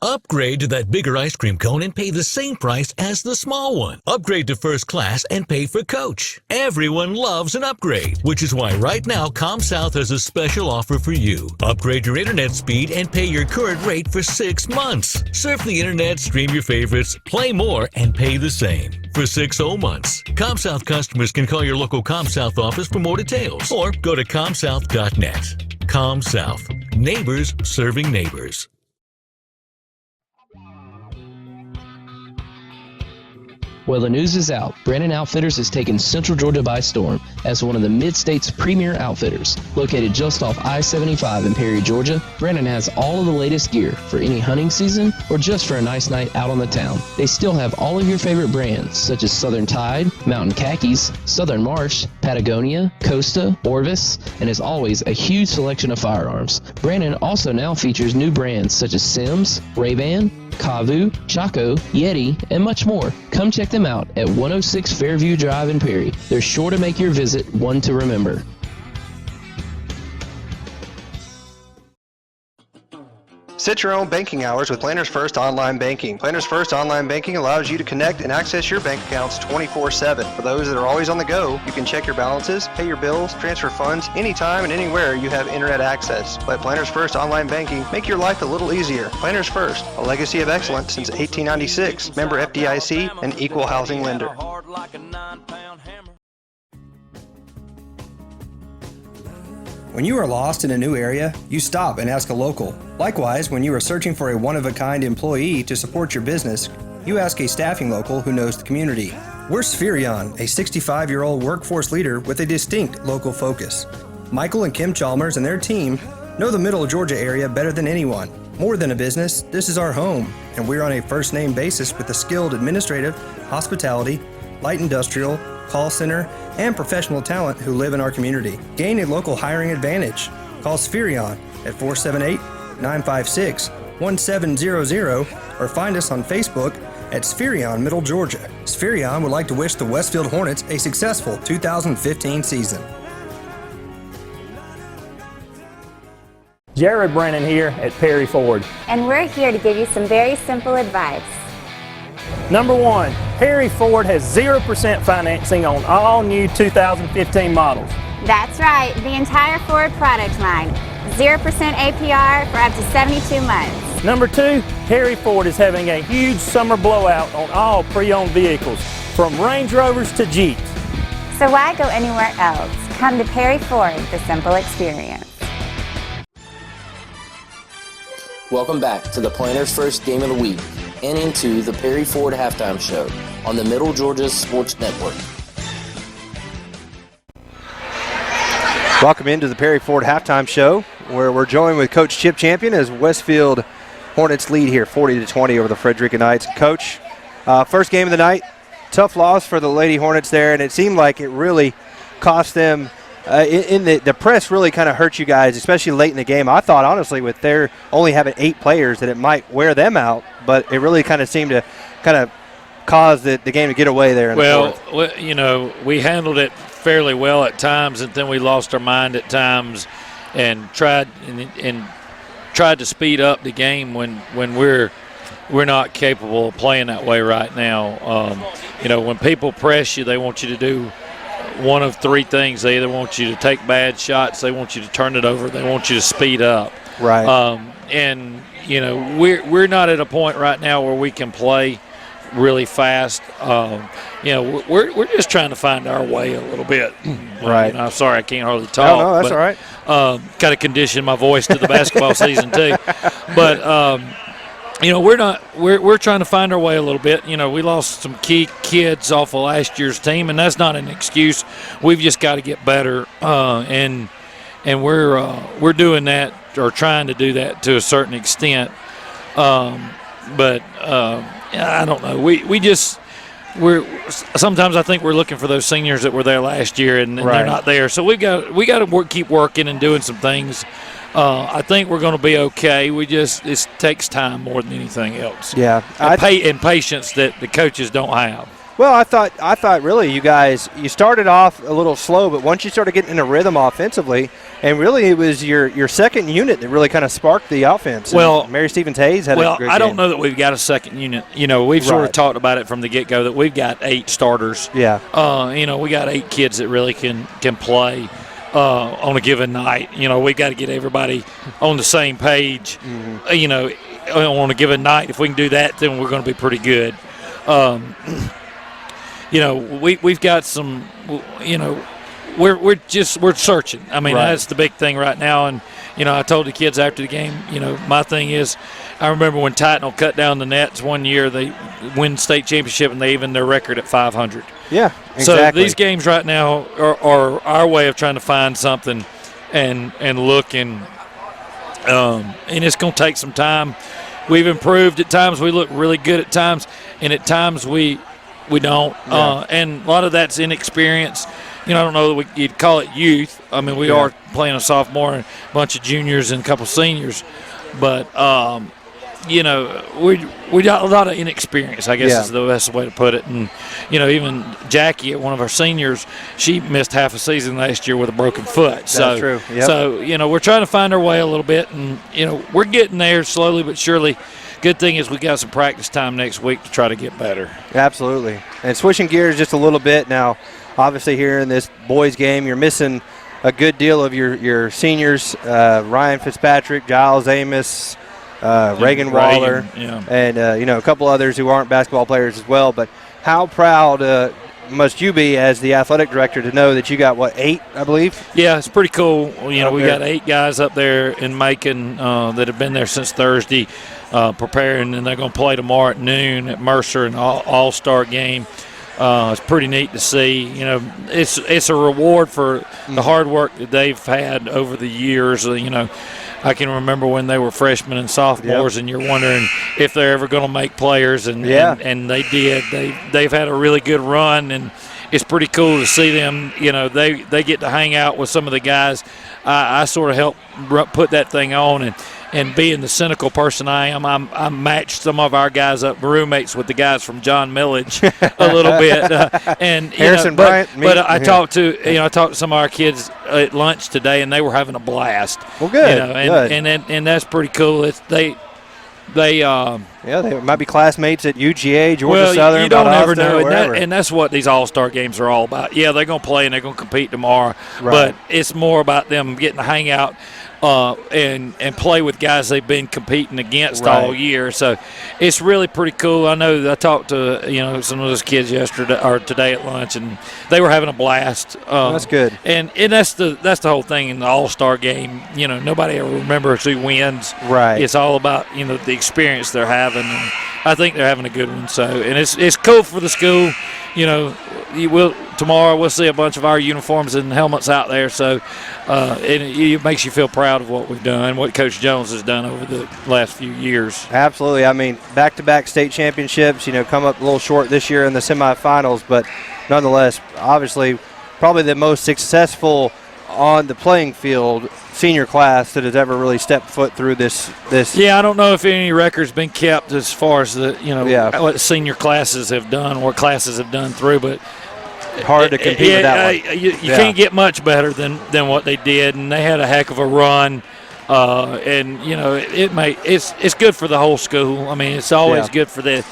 Upgrade to that bigger ice cream cone and pay the same price as the small one. Upgrade to first class and pay for Coach. Everyone loves an upgrade, which is why right now ComSouth has a special offer for you. Upgrade your internet speed and pay your current rate for 6 months. Surf the internet, stream your favorites, play more, and pay the same for 6 whole months. ComSouth customers can call your local ComSouth office for more details or go to comsouth.net. ComSouth. Neighbors serving neighbors. Well, the news is out. Brandon Outfitters has taken Central Georgia by storm as one of the Mid-State's premier outfitters. Located just off I-75 in Perry, Georgia, Brandon has all of the latest gear for any hunting season or just for a nice night out on the town. They still have all of your favorite brands such as Southern Tide, Mountain Khakis, Southern Marsh, Patagonia, Costa, Orvis, and as always, a huge selection of firearms. Brandon also now features new brands such as Sims, Ray-Ban, Kavu, Chaco, Yeti, and much more. Come check them out at 106 Fairview Drive in Perry. They're sure to make your visit one to remember. Set your own banking hours with Planners First Online Banking. Planners First Online Banking allows you to connect and access your bank accounts 24/7. For those that are always on the go, you can check your balances, pay your bills, transfer funds anytime and anywhere you have internet access. Let Planners First Online Banking make your life a little easier. Planners First, a legacy of excellence since 1896. Member FDIC, an equal housing lender. When you are lost in a new area, you stop and ask a local. Likewise, when you are searching for a one-of-a-kind employee to support your business, you ask a staffing local who knows the community. We're Spherion, a 65-year-old workforce leader with a distinct local focus. Michael and Kim Chalmers and their team know the Middle Georgia area better than anyone. More than a business, this is our home, and we're on a first-name basis with the skilled administrative, hospitality, light industrial, call center, and professional talent who live in our community. Gain a local hiring advantage. Call Spherion at 478-956-1700 or find us on Facebook at Spherion Middle Georgia. Spherion would like to wish the Westfield Hornets a successful 2015 season. Jared Brennan here at Perry Ford. And we're here to give you some very simple advice. Number one, Perry Ford has 0% financing on all new 2015 models. That's right, the entire Ford product line. 0% APR for up to 72 months. Number two, Perry Ford is having a huge summer blowout on all pre-owned vehicles, from Range Rovers to Jeeps. So why go anywhere else? Come to Perry Ford, the simple experience. Welcome back to the Planners First Game of the Week and into the Perry Ford Halftime Show on the Middle Georgia Sports Network. Welcome into the Perry Ford Halftime Show, where we're joined with Coach Chip Champion as Westfield Hornets lead here 40-20 over the Frederica Knights. Coach, first game of the night, tough loss for the Lady Hornets there, and it seemed like it really cost them. In the press really kind of hurt you guys, especially late in the game. I thought, honestly, with their only having 8 players, that it might wear them out, but it really kind of seemed to kind of cause the game to get away there in the fourth. Well, you know, we handled it fairly well at times, and then we lost our mind at times and tried to speed up the game when we're not capable of playing that way right now. You know, when people press you, they want you to do one of 3 things. They either want you to take bad shots, they want you to turn it over, they want you to speed up. Right. And you know, we're not at a point right now where we can play really fast. You know, we're just trying to find our way a little bit. Right. You know, I'm sorry I can't hardly talk. No, that's but, all right. Got to condition my voice to the basketball season too. But you know, we're trying to find our way a little bit. You know, we lost some key kids off of last year's team, and that's not an excuse. We've just got to get better, and we're doing that, or trying to do that to a certain extent. But I don't know. We're sometimes I think we're looking for those seniors that were there last year, and they're not there. So we got to keep working and doing some things. I think we're going to be okay. It takes time more than anything else. Yeah. And patience that the coaches don't have. Well, I thought really you started off a little slow, but once you started getting in a rhythm offensively, and really it was your second unit that really kind of sparked the offense. Well, and Mary Stevens Hayes had a great game. I don't know that we've got a second unit. We've sort of talked about it from the get-go that we've got 8 starters. Yeah. We got 8 kids that really can play on a given night. We got to get everybody on the same page. Mm-hmm. On a given night. If we can do that, then we're going to be pretty good. We've got some. We're searching. I mean, that's the big thing right now. And I told the kids after the game. My thing is, I remember when Titanal cut down the nets one year. They win state championship and they even their record at 500. Yeah, exactly. So these games right now are our way of trying to find something, and look and it's going to take some time. We've improved at times. We look really good at times, and at times we don't. Yeah. And a lot of that's inexperience. I don't know that you'd call it youth. I mean, we are playing a sophomore and a bunch of juniors and a couple seniors, but we got a lot of inexperience, I guess is the best way to put it. And even Jackie, one of our seniors, she missed half a season last year with a broken foot. That's true. Yep. So we're trying to find our way a little bit, and we're getting there slowly but surely. Good thing is we got some practice time next week to try to get better. Absolutely. And switching gears just a little bit now, obviously here in this boys game, you're missing a good deal of your seniors, Ryan Fitzpatrick, Giles Amos, Reagan Waller, and a couple others who aren't basketball players as well. But how proud must you be as the athletic director to know that you got, 8, I believe? Yeah, it's pretty cool. We got 8 guys up there in Macon that have been there since Thursday preparing, and they're going to play tomorrow at noon at Mercer, an all-star game. It's pretty neat to see. It's a reward for the hard work that they've had over the years. I can remember when they were freshmen and sophomores, and you're wondering if they're ever going to make players, and they did. They've had a really good run, and it's pretty cool to see them. They get to hang out with some of the guys. I sort of helped put that thing on, and being the cynical person I am, I matched some of our guys up, roommates with the guys from John Millage a little bit. And Harrison Bryant. But I talked to some of our kids at lunch today, and they were having a blast. Well, good. And that's pretty cool. They might be classmates at UGA, Georgia Southern. You don't ever know, and that's what these all-star games are all about. Yeah, they're going to play and they're going to compete tomorrow, but it's more about them getting to hang out and play with guys they've been competing against all year. So it's really pretty cool. I know I talked to some of those kids yesterday or today at lunch, and they were having a blast. That's good. And that's the whole thing in the all-star game. Nobody ever remembers who wins. Right. It's all about the experience they're having, and I think they're having a good one. So, and it's cool for the school. Tomorrow we'll see a bunch of our uniforms and helmets out there. So it makes you feel proud of what we've done, what Coach Jones has done over the last few years. Absolutely. I mean, back-to-back state championships, come up a little short this year in the semifinals, but nonetheless, obviously, probably the most successful on the playing field senior class that has ever really stepped foot through this. Yeah, I don't know if any records been kept as far as what senior classes have done, what classes have done through, but hard to compete with that one. You can't get much better than what they did, and they had a heck of a run. It's good for the whole school. I mean, it's always good for the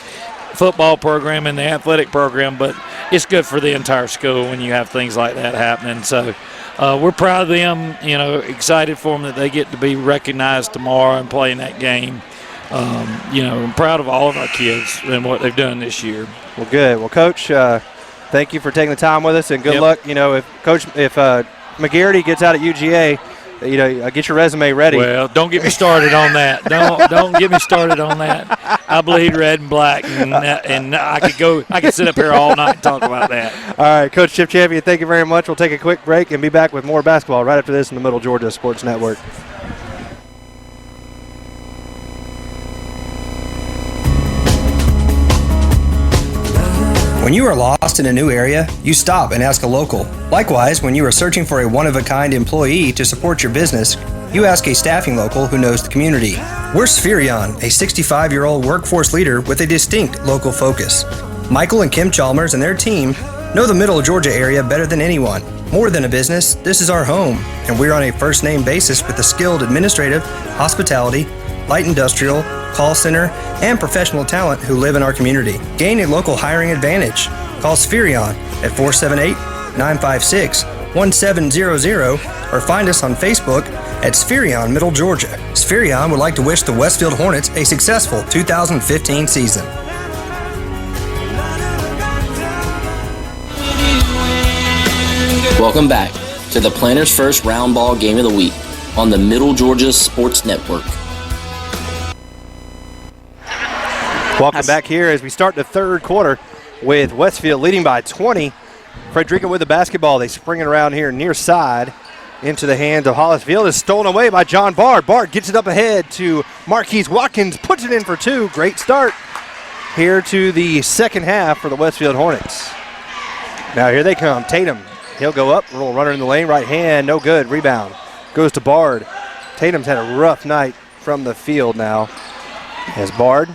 football program and the athletic program, but it's good for the entire school when you have things like that happening. So we're proud of them, excited for them that they get to be recognized tomorrow and play in that game. I'm proud of all of our kids and what they've done this year. Well, good. Well, Coach, thank you for taking the time with us, and good luck. If McGarity gets out at UGA, get your resume ready. Well, don't get me started on that. Don't get me started on that. I bleed red and black, and I could sit up here all night and talk about that. All right, Coach Chip Champion, thank you very much. We'll take a quick break and be back with more basketball right after this in the Middle Georgia Sports Network. When you are lost in a new area, you stop and ask a local. Likewise, when you are searching for a one-of-a-kind employee to support your business, you ask a staffing local who knows the community. We're Spherion, a 65-year-old workforce leader with a distinct local focus. Michael and Kim Chalmers and their team know the Middle Georgia area better than anyone. More than a business, this is our home, and we're on a first-name basis with the skilled administrative, hospitality, light industrial, call center, and professional talent who live in our community. Gain a local hiring advantage. Call Spherion at 478-956-1700 or find us on Facebook at Spherion Middle Georgia. Spherion would like to wish the Westfield Hornets a successful 2015 season. Welcome back to the Planners First Round Ball Game of the Week on the Middle Georgia Sports Network. Welcome back here as we start the third quarter with Westfield leading by 20. Frederica with the basketball. They spring it around here near side into the hands of Hollisfield. Is stolen away by John Bard. Bard gets it up ahead to Marquise Watkins. Puts it in for two. Great start here to the second half for the Westfield Hornets. Now here they come. Tatum. He'll go up. Roll runner in the lane. Right hand. No good. Rebound. Goes to Bard. Tatum's had a rough night from the field now. As Bard.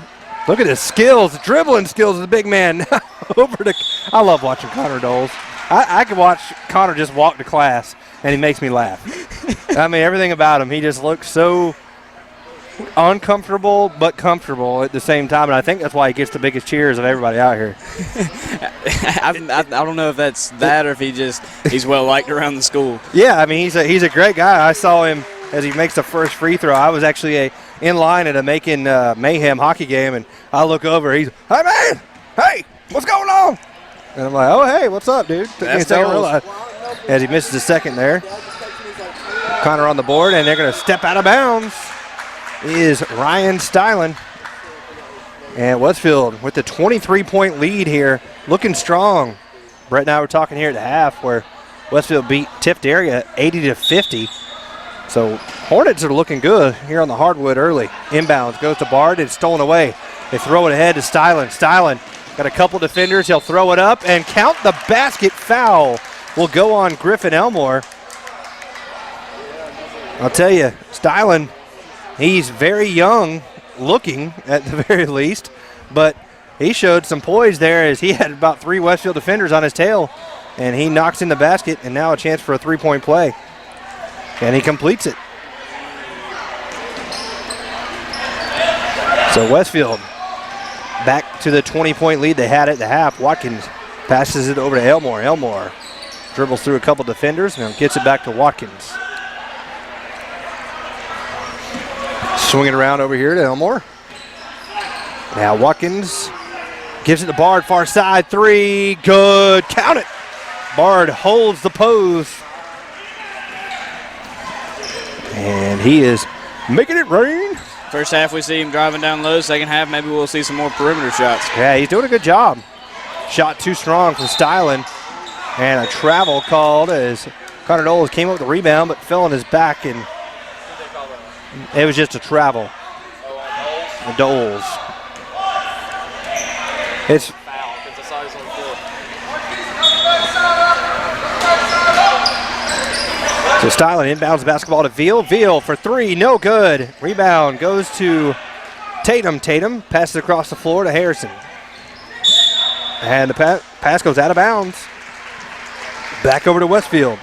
Look at his skills, the dribbling skills of the big man. I love watching Connor Doles. I can watch Connor just walk to class, and he makes me laugh. I mean, everything about him, he just looks so uncomfortable but comfortable at the same time, and I think that's why he gets the biggest cheers of everybody out here. I don't know if that's that or if he's well liked around the school. Yeah, I mean, he's a great guy. I saw him as he makes the first free throw. I was actually in line at a Macon Mayhem hockey game, and I look over. He's, hey, man, hey, what's going on? And I'm like, oh, hey, what's up, dude? Took me a second to realize. As he misses a second there. Connor on the board, and they're going to step out of bounds is Ryan Stylen. And Westfield with the 23-point lead here, looking strong. Brett and I were talking here at the half where Westfield beat Tift area 80-50. So Hornets are looking good here on the hardwood early. Inbounds goes to Bard. It's stolen away. They throw it ahead to Stylen. Stylen got a couple defenders. He'll throw it up and count the basket. Foul will go on Griffin Elmore. I'll tell you, Stylen, he's very young looking at the very least, but he showed some poise there as he had about 3 Westfield defenders on his tail, and he knocks in the basket, and now a chance for a three-point play. And he completes it. So Westfield back to the 20-point lead they had at the half. Watkins passes it over to Elmore. Elmore dribbles through a couple defenders and gets it back to Watkins. Swing it around over here to Elmore. Now Watkins gives it to Bard, far side, 3, good, count it. Bard holds the pose. And he is making it rain. First half we see him driving down low. Second half maybe we'll see some more perimeter shots. Yeah, he's doing a good job. Shot too strong from Stylen. And a travel called as Connor Doles came up with the rebound but fell on his back, and it was just a travel. Doles. It's so Stylen inbounds the basketball to Veal. Veal for 3, no good. Rebound goes to Tatum. Tatum passes across the floor to Harrison. And the pass goes out of bounds. Back over to Westfield.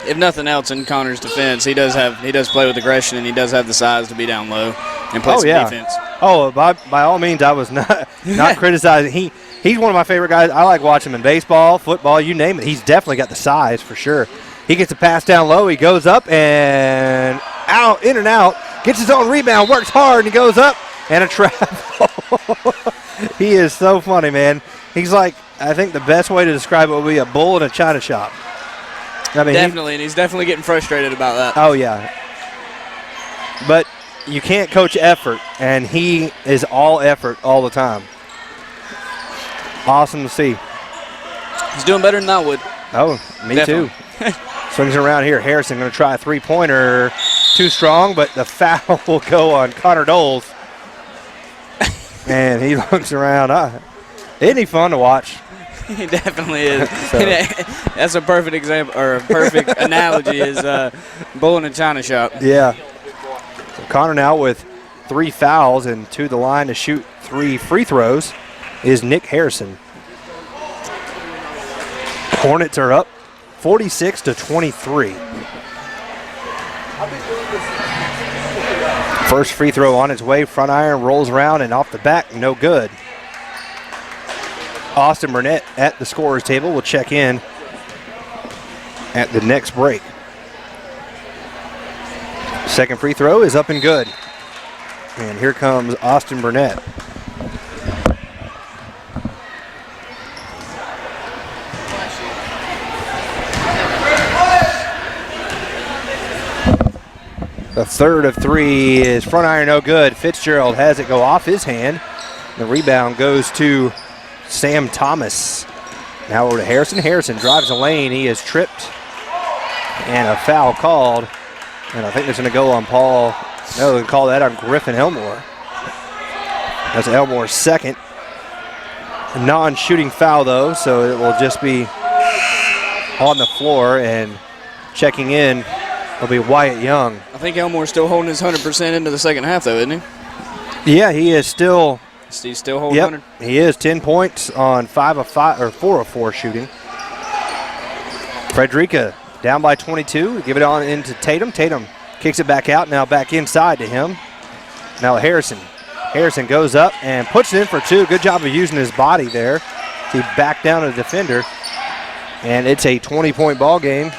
If nothing else, in Connor's defense, he does play with aggression, and he does have the size to be down low and play some defense. Oh, by all means, I was not criticizing. He's one of my favorite guys. I like watching him in baseball, football, you name it. He's definitely got the size for sure. He gets a pass down low. He goes up and out, in and out. Gets his own rebound, works hard, and he goes up and a travel. He is so funny, man. He's like, I think the best way to describe it would be a bull in a china shop. I mean, definitely, and he's definitely getting frustrated about that. Oh, yeah. But you can't coach effort, and he is all effort all the time. Awesome to see. He's doing better than I would. Oh, me Definitely. too. Swings it around here. Harrison going to try a three-pointer. Too strong, but the foul will go on Connor Doles. And he looks around. Isn't he fun to watch? He definitely is. That's a perfect example, or a perfect analogy is bull in a china shop. Yeah. So Connor now with 3 fouls and to the line to shoot 3 free throws is Nick Harrison. Hornets are up 46-23. First free throw on its way, front iron, rolls around and off the back, no good. Austin Burnett at the scorer's table will check in at the next break. Second free throw is up and good. And here comes Austin Burnett. The third of three is front iron, no good. Fitzgerald has it go off his hand. The rebound goes to Sam Thomas. Now over to Harrison. Harrison drives the lane. He is tripped. And a foul called. And I think it's going to go on Paul. No, they call that on Griffin Elmore. That's Elmore's second. Non-shooting foul, though, so it will just be on the floor. And checking in will be Wyatt Young. I think Elmore's still holding his 100% into the second half, though, isn't he? Yeah, he is still. He's still holding 100. He is 10 points on 5 of 5 or 4 of 4 shooting. Frederica down by 22. Give it on into Tatum. Tatum kicks it back out. Now back inside to him. Now Harrison. Harrison goes up and puts it in for two. Good job of using his body there to back down a defender. And it's a 20-point ball game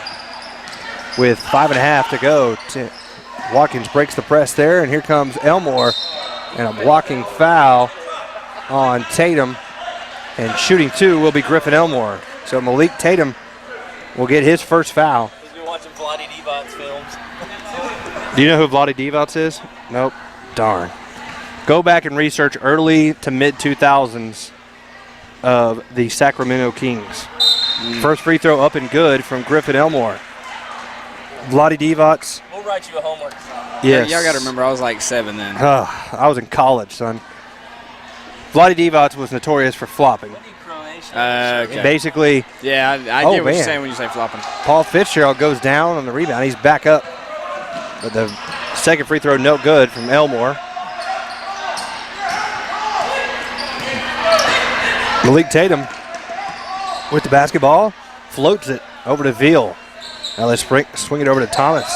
with 5.5 to go. Watkins breaks the press there, and here comes Elmore. And a blocking foul on Tatum. And shooting two will be Griffin Elmore. So Malik Tatum will get his first foul. He's been watching Vlade Divac's films. Do you know who Vlade Divac is? Nope. Darn. Go back and research early to mid-2000s of the Sacramento Kings. First free throw up and good from Griffin Elmore. Vlade Divac. We'll write you a homework assignment. Yes. Y'all got to remember, I was like 7 then. I was in college, son. Vlade Divac was notorious for flopping. Okay. Basically. Yeah, I get what you're saying when you say flopping. Paul Fitzgerald goes down on the rebound. He's back up. But the second free throw, no good from Elmore. Malik Tatum with the basketball, floats it over to Veal. Now let's swing it over to Thomas.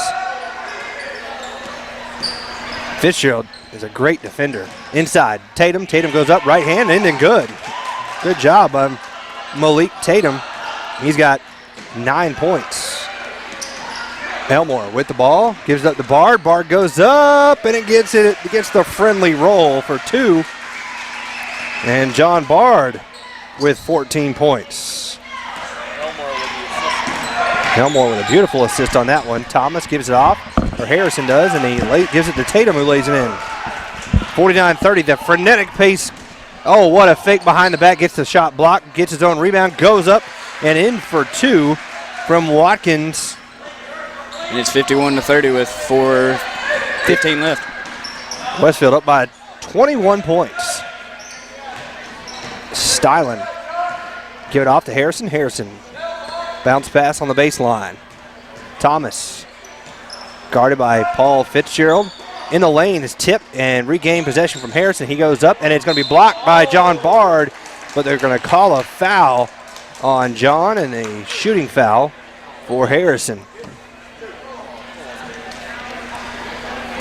Fitzgerald is a great defender. Inside, Tatum. Tatum goes up, right hand, in and good. Good job by Malik Tatum. He's got 9 points. Elmore with the ball, gives it up to Bard. Bard goes up, and it gets the friendly roll for two. And John Bard with 14 points. Elmore with a beautiful assist on that one. Thomas gives it off, or Harrison does, and he gives it to Tatum, who lays it in. 49-30, the frenetic pace. Oh, what a fake behind the back. Gets the shot blocked, gets his own rebound, goes up and in for two from Watkins. And it's 51-30 with 4:15 left. Westfield up by 21 points. Stylen. Give it off to Harrison. Harrison. Bounce pass on the baseline. Thomas. Guarded by Paul Fitzgerald. In the lane is tipped and regained possession from Harrison. He goes up and it's going to be blocked by John Bard, but they're going to call a foul on John and a shooting foul for Harrison.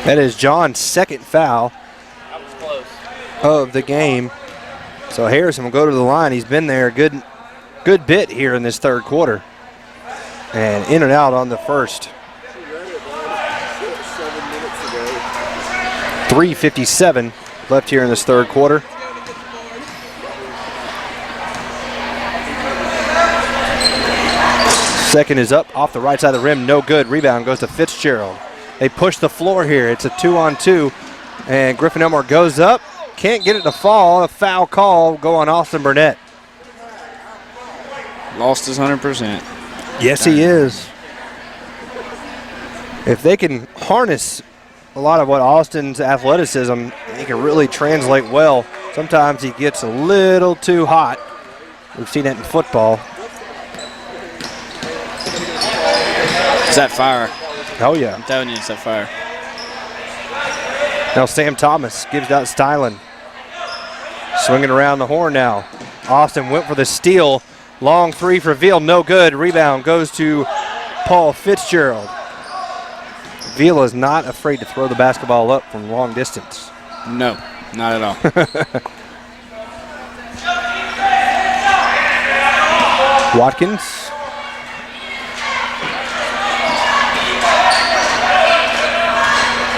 That is John's second foul of the game. So Harrison will go to the line. He's been there a good bit here in this third quarter. And in and out on the first. 3:57 left here in this third quarter. Second is up off the right side of the rim. No good. Rebound goes to Fitzgerald. They push the floor here. It's a 2-on-2. And Griffin Elmore goes up. Can't get it to fall. A foul call go on Austin Burnett. Lost his 100%. Yes, he is. If they can harness a lot of what Austin's athleticism, he can really translate well. Sometimes he gets a little too hot. We've seen it in football. It's that fire. Oh, yeah. I'm telling you, it's that fire. Now Sam Thomas gives out Stylen. Swinging around the horn now. Austin went for the steal, Long three for Veal, no good. Rebound goes to Paul Fitzgerald. Veal is not afraid to throw the basketball up from long distance. No, not at all. Watkins.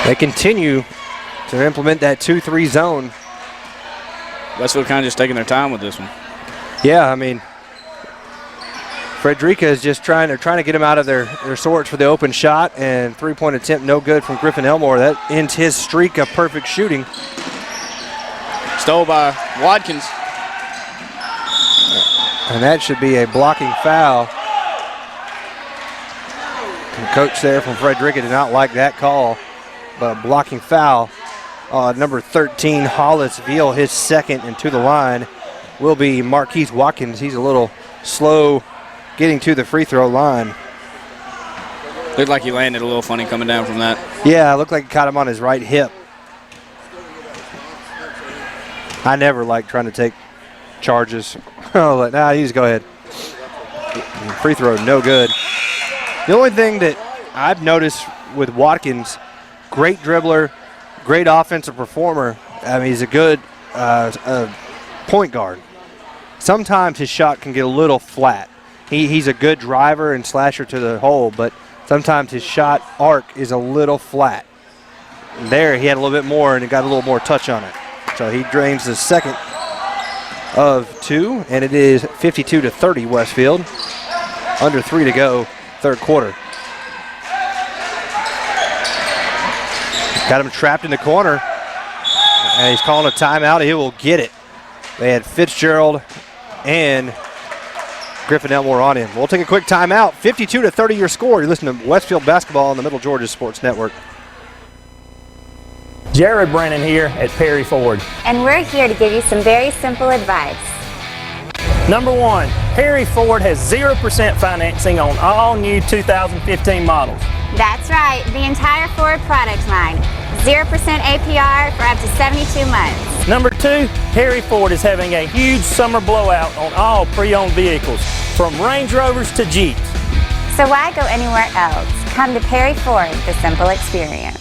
They continue to implement that 2-3 zone. Westfield kind of just taking their time with this one. Yeah, I mean, Frederica is just trying to get him out of their sorts for the open shot, and three-point attempt no good from Griffin Elmore. That ends his streak of perfect shooting. Stole by Watkins. And that should be a blocking foul. The coach there from Frederica did not like that call, but a blocking foul. Number 13, Hollis Veal, his second, and to the line will be Marquise Watkins. He's a little slow getting to the free throw line. Looked like he landed a little funny coming down from that. Yeah, it looked like he caught him on his right hip. I never like trying to take charges. Oh, nah, you just go ahead. Free throw, no good. The only thing that I've noticed with Watkins, great dribbler, great offensive performer. I mean, he's a good point guard. Sometimes his shot can get a little flat. He's a good driver and slasher to the hole, but sometimes his shot arc is a little flat. And there, he had a little bit more, and it got a little more touch on it. So he drains the second of two, and it is 52-30 Westfield. Under 3 to go, third quarter. Got him trapped in the corner, and he's calling a timeout. He will get it. They had Fitzgerald and Griffin Elmore on him. We'll take a quick timeout. 52-30 your score. You're listening to Westfield Basketball on the Middle Georgia Sports Network. Jared Brennan here at Perry Ford. And we're here to give you some very simple advice. Number one, Perry Ford has 0% financing on all new 2015 models. That's right, the entire Ford product line. 0% APR for up to 72 months. Number two, Perry Ford is having a huge summer blowout on all pre-owned vehicles, from Range Rovers to Jeeps. So why go anywhere else? Come to Perry Ford, the simple experience.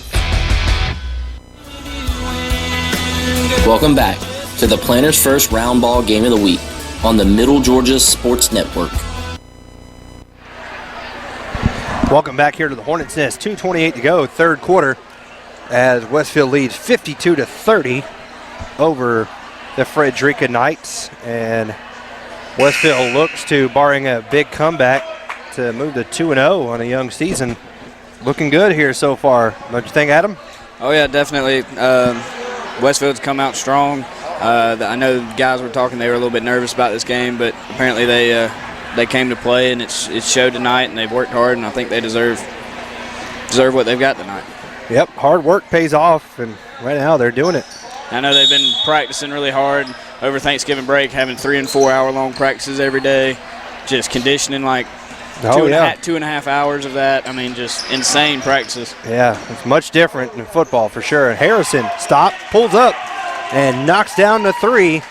Welcome back to the Planters First Round Ball Game of the Week on the Middle Georgia Sports Network. Welcome back here to the Hornets Nest. 2:28 to go, third quarter, as Westfield leads 52-30 over the Frederica Knights. And Westfield looks to, barring a big comeback, to move to 2-0 on a young season. Looking good here so far. Don't you think, Adam? Oh, yeah, definitely. Westfield's come out strong. I know the guys were talking, they were a little bit nervous about this game, but apparently they came to play, and it showed tonight, and they've worked hard, and I think they deserve what they've got tonight. Yep, hard work pays off, and right now they're doing it. I know they've been practicing really hard over Thanksgiving break, having 3 and 4 hour long practices every day, just conditioning like 2.5 hours of that. I mean, just insane practices. Yeah, it's much different in football for sure. Harrison pulls up, and knocks down the three.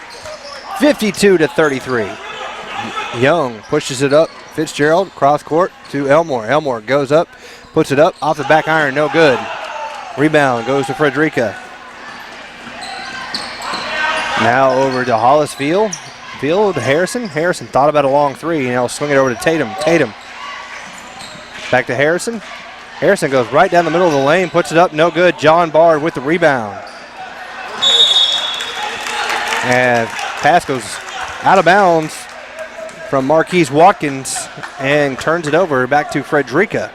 52-33. Young pushes it up. Fitzgerald cross court to Elmore. Elmore goes up, puts it up off the back iron, no good. Rebound goes to Frederica. Now over to Hollis Veal. Veal to Harrison. Harrison thought about a long three, and he'll swing it over to Tatum. Tatum back to Harrison. Harrison goes right down the middle of the lane, puts it up, no good. John Bard with the rebound. And pass goes out of bounds from Marquise Watkins and turns it over back to Frederica.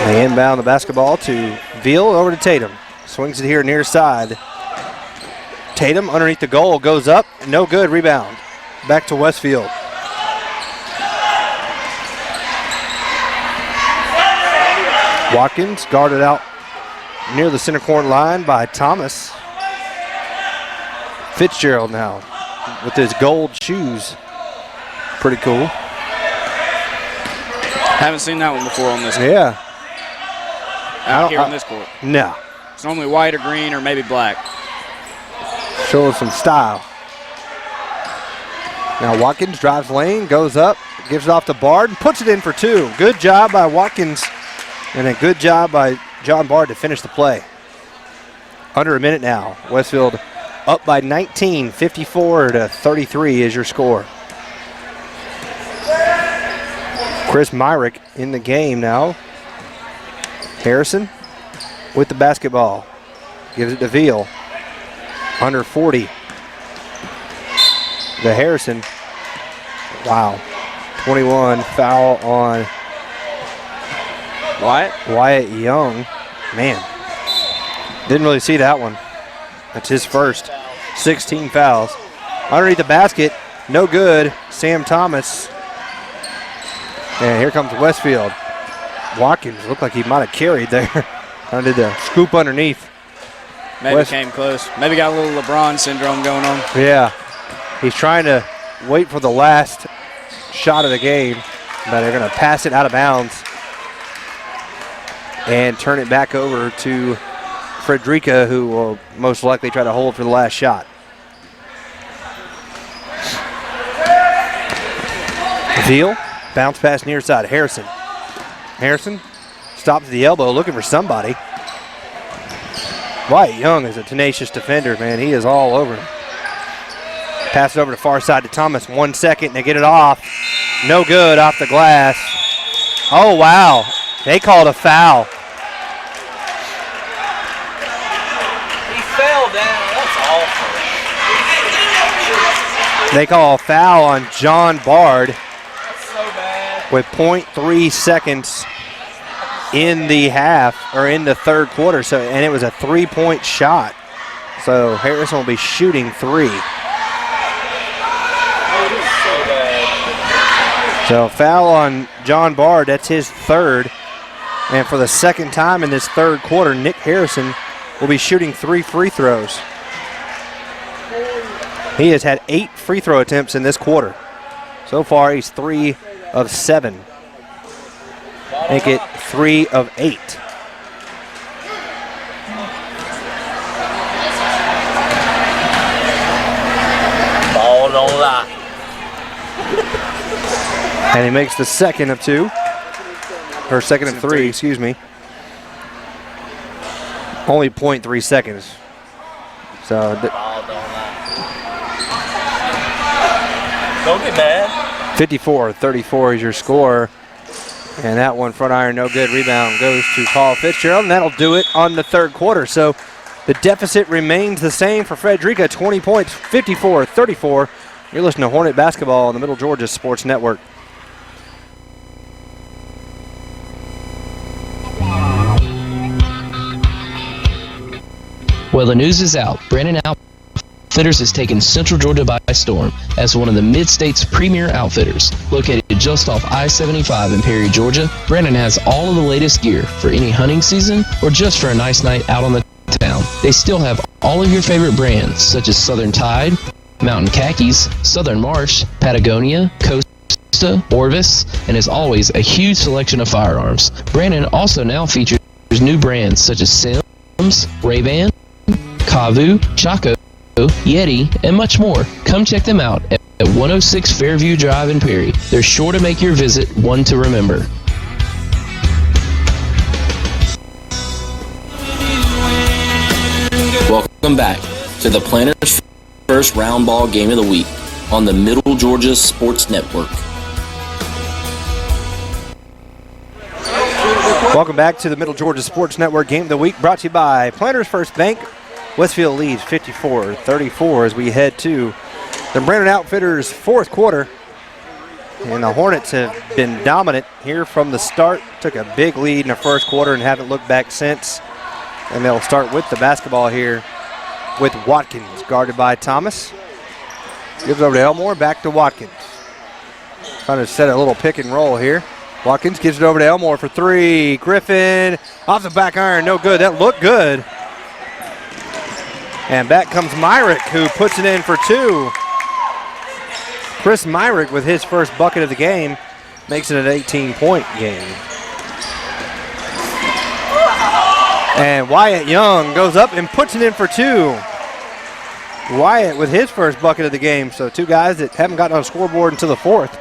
They inbound the basketball to Veal, over to Tatum. Swings it here near side. Tatum underneath the goal, goes up, no good, rebound. Back to Westfield. Watkins guarded out near the center court line by Thomas. Fitzgerald now with his gold shoes. Pretty cool. Haven't seen that one before on this court. Yeah. Out here on this court. No. It's normally white or green or maybe black. Showing some style. Now Watkins drives lane, goes up, gives it off to Bard, and puts it in for two. Good job by Watkins, and a good job by John Bard to finish the play. Under a minute now. Westfield up by 19, 54-33 is your score. Chris Myrick in the game now. Harrison with the basketball. Gives it to Veal. Under 40. The Harrison. Wow. 21 foul on Wyatt Young. Man. Didn't really see that one. That's his first. 16 fouls. Underneath the basket. No good. Sam Thomas. And here comes Westfield. Watkins looked like he might have carried there. Kind of did the scoop underneath. Maybe came close. Maybe got a little LeBron syndrome going on. Yeah. He's trying to wait for the last shot of the game, but they're going to pass it out of bounds and turn it back over to Frederica, who will most likely try to hold for the last shot. Veal, bounce pass near side. Harrison. Harrison stops at the elbow looking for somebody. Wyatt Young is a tenacious defender, man. He is all over him. Pass it over to far side to Thomas. 1 second, they get it off. No good off the glass. Oh, wow. They called a foul. He fell down. That's awful. They call a foul on John Bard That's so bad. with 0.3 seconds in the half, or in the third quarter. So, and it was a 3-point shot. So Harrison will be shooting three. So foul on John Bard, that's his third. And for the second time in this third quarter, Nick Harrison will be shooting 3 free throws. He has had 8 free throw attempts in this quarter. So far, he's 3 of 7. Make it 3 of 8. Ball don't lie. And he makes the second of 2. Or second of 3, excuse me. Only 0.3 seconds. So Ball don't lie. Don't get mad. 54-34 is your score. And that one front iron, no good. Rebound goes to Paul Fitzgerald, and that'll do it on the third quarter. So the deficit remains the same for Frederica, 20 points, 54-34. You're listening to Hornet Basketball on the Middle Georgia Sports Network. Well, the news is out. Brandon Outfitters has taken Central Georgia by storm as one of the Mid-State's premier outfitters. Located just off I-75 in Perry, Georgia, Brandon has all of the latest gear for any hunting season or just for a nice night out on the town. They still have all of your favorite brands such as Southern Tide, Mountain Khakis, Southern Marsh, Patagonia, Costa, Orvis, and as always, a huge selection of firearms. Brandon also now features new brands such as Sims, Ray-Ban, Kavu, Chaco, Yeti, and much more. Come check them out at 106 Fairview Drive in Perry. They're sure to make your visit one to remember. Welcome back to the Planners First Round Ball Game of the Week on the Middle Georgia Sports Network. Welcome back to the Middle Georgia Sports Network Game of the Week, brought to you by Planners First Bank. Westfield leads 54-34 as we head to the Brandon Outfitters fourth quarter. And the Hornets have been dominant here from the start. Took a big lead in the first quarter and haven't looked back since. And they'll start with the basketball here with Watkins, guarded by Thomas. Gives over to Elmore, back to Watkins. Trying to set a little pick and roll here. Watkins gives it over to Elmore for 3. Griffin off the back iron, no good. That looked good. And back comes Myrick, who puts it in for 2. Chris Myrick with his first bucket of the game makes it an 18-point game. And Wyatt Young goes up and puts it in for 2. Wyatt with his first bucket of the game. So two guys that haven't gotten on the scoreboard until the fourth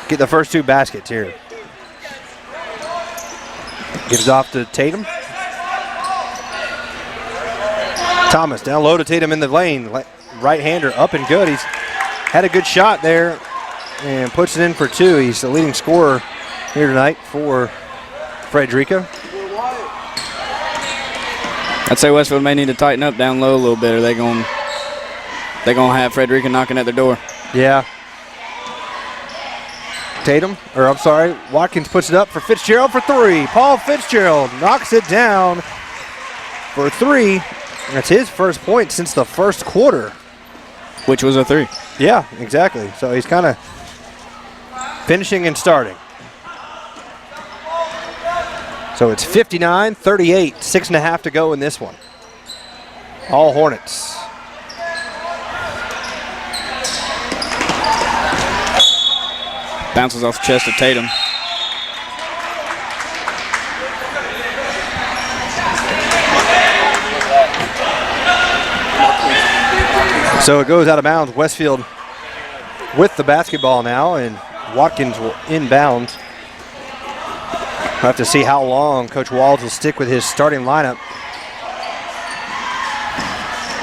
get the first 2 baskets here. Gives it off to Tatum. Thomas down low to Tatum in the lane. Right-hander up and good. He's had a good shot there and puts it in for 2. He's the leading scorer here tonight for Frederica. I'd say Westfield may need to tighten up down low a little bit, or they're going to have Frederica knocking at their door. Yeah. Watkins puts it up for Fitzgerald for 3. Paul Fitzgerald knocks it down for 3. That's his first point since the first quarter. Which was a 3. Yeah, exactly. So he's kind of finishing and starting. So it's 59-38, 6.5 to go in this one. All Hornets. Bounces off the chest of Tatum. So it goes out of bounds. Westfield with the basketball now, and Watkins will inbound. We'll have to see how long Coach Walls will stick with his starting lineup.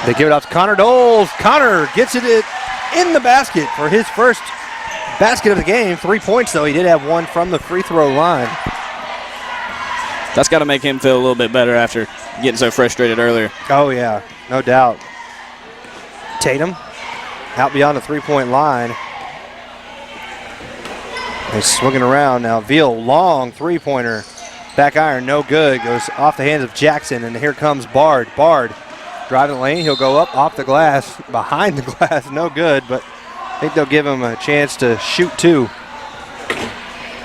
They give it out to Connor Doles. Connor gets it in the basket for his first basket of the game. 3 points, though. He did have 1 from the free throw line. That's got to make him feel a little bit better after getting so frustrated earlier. Oh, yeah, no doubt. Tatum out beyond the three-point line. He's swinging around now. Veal, long three-pointer. Back iron, no good. Goes off the hands of Jackson, and here comes Bard. Bard driving the lane. He'll go up off the glass, behind the glass, no good, but I think they'll give him a chance to shoot 2.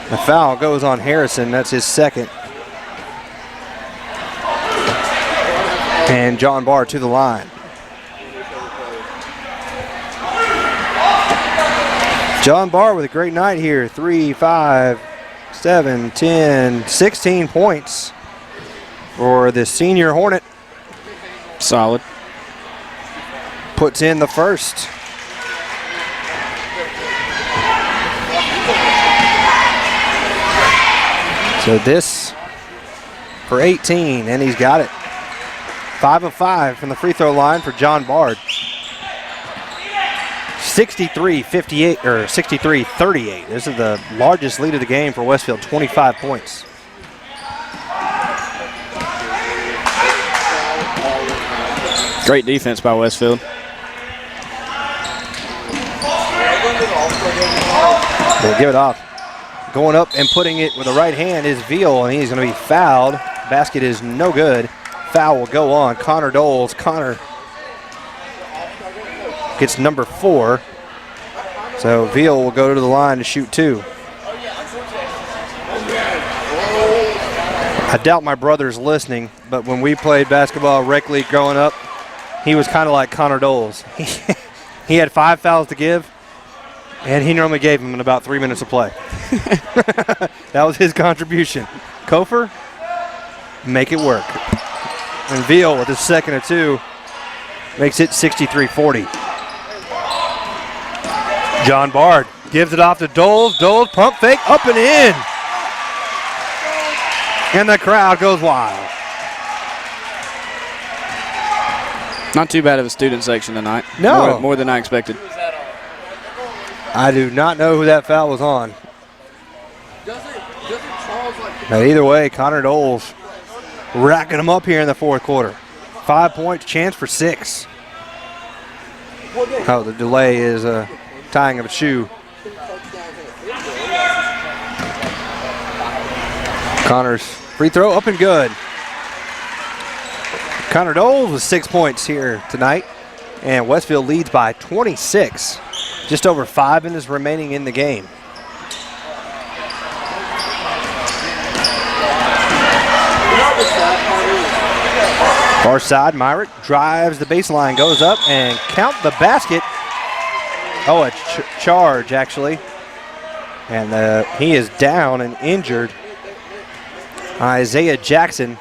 The foul goes on Harrison. That's his second. And John Bard to the line. John Bard with a great night here. 3, 5, 7, 10, 16 points for the senior Hornet. Solid. Puts in the first. So this for 18, and he's got it. 5 of 5 from the free throw line for John Bard. 63-58 or 63-38. This is the largest lead of the game for Westfield, 25 points. Great defense by Westfield. They'll give it off. Going up and putting it with the right hand is Veal, and he's going to be fouled. Basket is no good. Foul will go on Connor Doles. Connor gets number 4. So Veal will go to the line to shoot 2. I doubt my brother's listening, but when we played basketball rec league growing up, he was kind of like Connor Doles. He had 5 fouls to give, and he normally gave them in about 3 minutes of play. That was his contribution. Kofer, make it work. And Veal with his second of 2 makes it 63-40. John Bard gives it off to Doles. Doles pump fake up and in. And the crowd goes wild. Not too bad of a student section tonight. No. More than I expected. I do not know who that foul was on. But either way, Connor Doles racking them up here in the fourth quarter. 5 points, chance for 6. Oh, the delay is tying of a shoe. Connor's free throw up and good. Connor Doles with 6 points here tonight, and Westfield leads by 26. Just over 5 minutes remaining in the game. Far side, Myrick drives the baseline, goes up and count the basket. Oh, a charge actually. And he is down and injured. Isaiah Jackson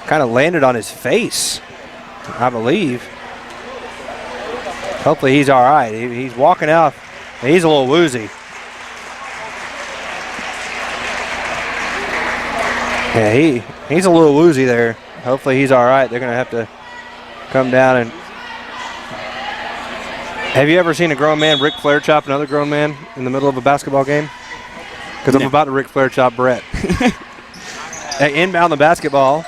kind of landed on his face, I believe. Hopefully he's all right. He's walking out. He's a little woozy. Yeah, he's a little woozy there. Hopefully he's all right. They're going to have to come down and. Have you ever seen a grown man Ric Flair chop another grown man in the middle of a basketball game? Because I'm about to Ric Flair chop Brett. They inbound the basketball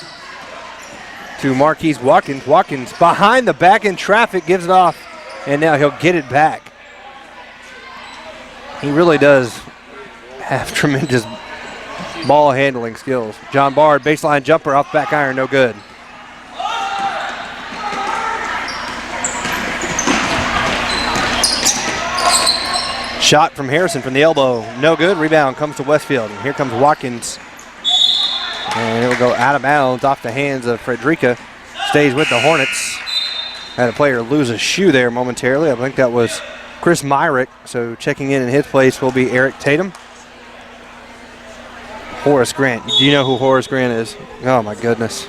to Marquise Watkins. Watkins behind the back in traffic, gives it off, and now he'll get it back. He really does have tremendous ball handling skills. John Bard, baseline jumper off back iron, no good. Shot from Harrison from the elbow, no good. Rebound comes to Westfield, and here comes Watkins. And it'll go out of bounds off the hands of Frederica. Stays with the Hornets. Had a player lose a shoe there momentarily. I think that was Chris Myrick. So checking in his place will be Eric Tatum. Horace Grant. Do you know who Horace Grant is? Oh, my goodness.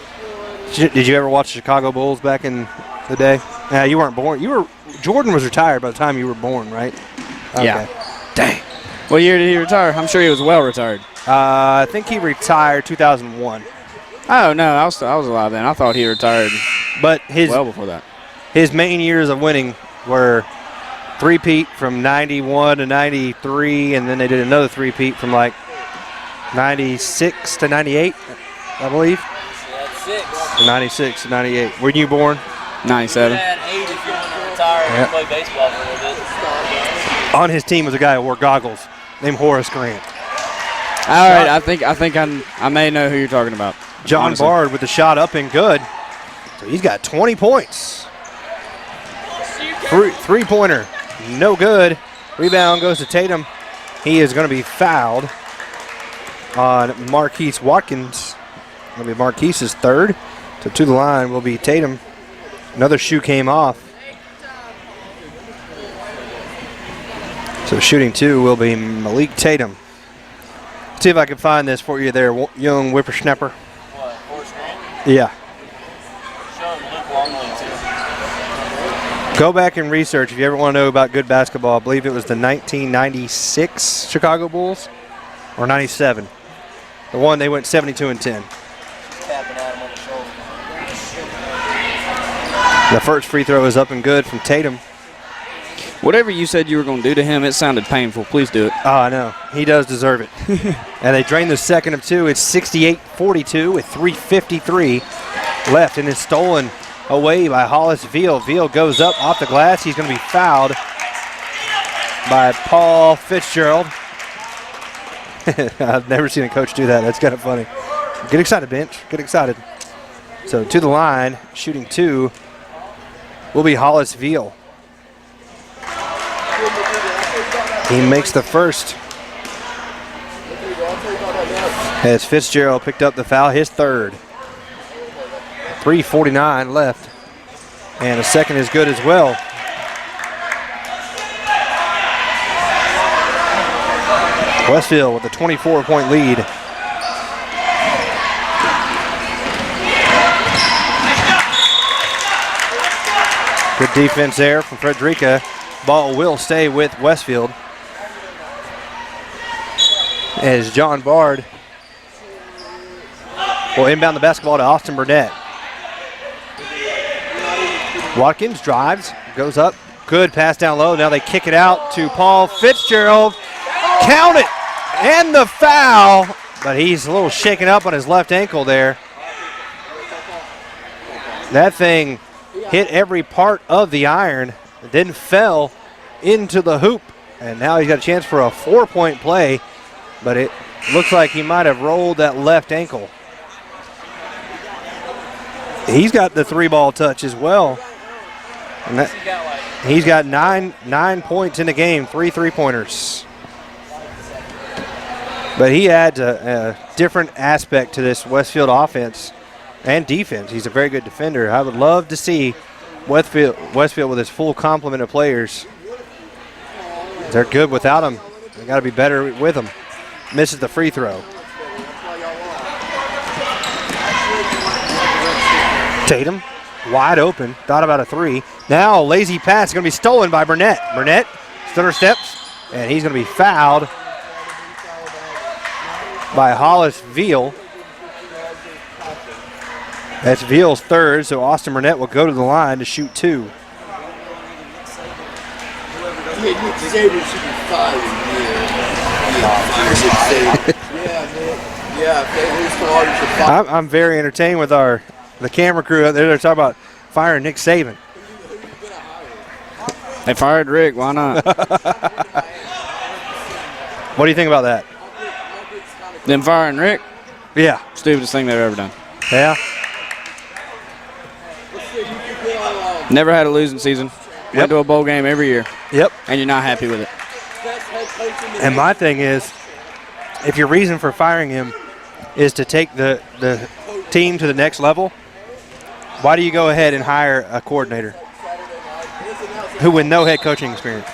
Did you ever watch the Chicago Bulls back in the day? Yeah, you weren't born. Jordan was retired by the time you were born, right? Okay. Yeah. Dang. What year did he retire? I'm sure he was well retired. I think he retired 2001. Oh, no, I was alive then. I thought he retired but well before that. His main years of winning were three-peat from 91 to 93, and then they did another three-peat from like 96 to 98, I believe. Yeah, 6. 96 to 98. Were you born? 97. You had 8 if you wanted to retire and play baseball for a little bit. On his team was a guy who wore goggles named Horace Grant. All right, I think I may know who you're talking about. John honestly. Bard with the shot up and good. So he's got 20 points. Three-pointer, no good. Rebound goes to Tatum. He is going to be fouled on Marquise Watkins. It'll be Marquise's third. So to the line will be Tatum. Another shoe came off. So shooting two will be Malik Tatum. See if I can find this for you there, young whippersnapper. What, Horace Grant? Yeah. Show him Luke Longley, too. Go back and research if you ever want to know about good basketball. I believe it was the 1996 Chicago Bulls or 97. The one they went 72 and 10. Tapping at him on the shoulder. The first free throw is up and good from Tatum. Whatever you said you were going to do to him, it sounded painful. Please do it. Oh, I know. He does deserve it. And they drain the second of two. It's 68-42 with 3:53 left, and it's stolen away by Hollis Veal. Veal goes up off the glass. He's going to be fouled by Paul Fitzgerald. I've never seen a coach do that. That's kind of funny. Get excited, bench. Get excited. So to the line, shooting two will be Hollis Veal. He makes the first. As Fitzgerald picked up the foul, his third. 3:49 left. And a second is good as well. Westfield with a 24-point lead. Good defense there from Frederica. Ball will stay with Westfield. As John Bard will inbound the basketball to Austin Burnett. Watkins drives, goes up, good pass down low. Now they kick it out to Paul Fitzgerald. Count it, and the foul, but he's a little shaken up on his left ankle there. That thing hit every part of the iron, then fell into the hoop, and now he's got a chance for a 4-point play. But it looks like he might have rolled that left ankle. He's got the three-ball touch as well. And he's got nine points in the game, 3 3-pointers. But he adds a different aspect to this Westfield offense and defense. He's a very good defender. I would love to see Westfield with his full complement of players. They're good without him. They got to be better with him. Misses the free throw. Tatum wide open. Thought about a three. Now lazy pass is going to be stolen by Burnett. Burnett stood her steps, and he's going to be fouled by Hollis Veal. That's Veal's third, so Austin Burnett will go to the line to shoot two. I'm very entertained with the camera crew out there. They're talking about firing Nick Saban. They fired Rick. Why not? What do you think about that? Them firing Rick? Yeah. Stupidest thing they've ever done. Yeah. Never had a losing season. Went to a bowl game every year. Yep. And you're not happy with it. And my thing is, if your reason for firing him is to take the team to the next level, why do you go ahead and hire a coordinator who with no head coaching experience?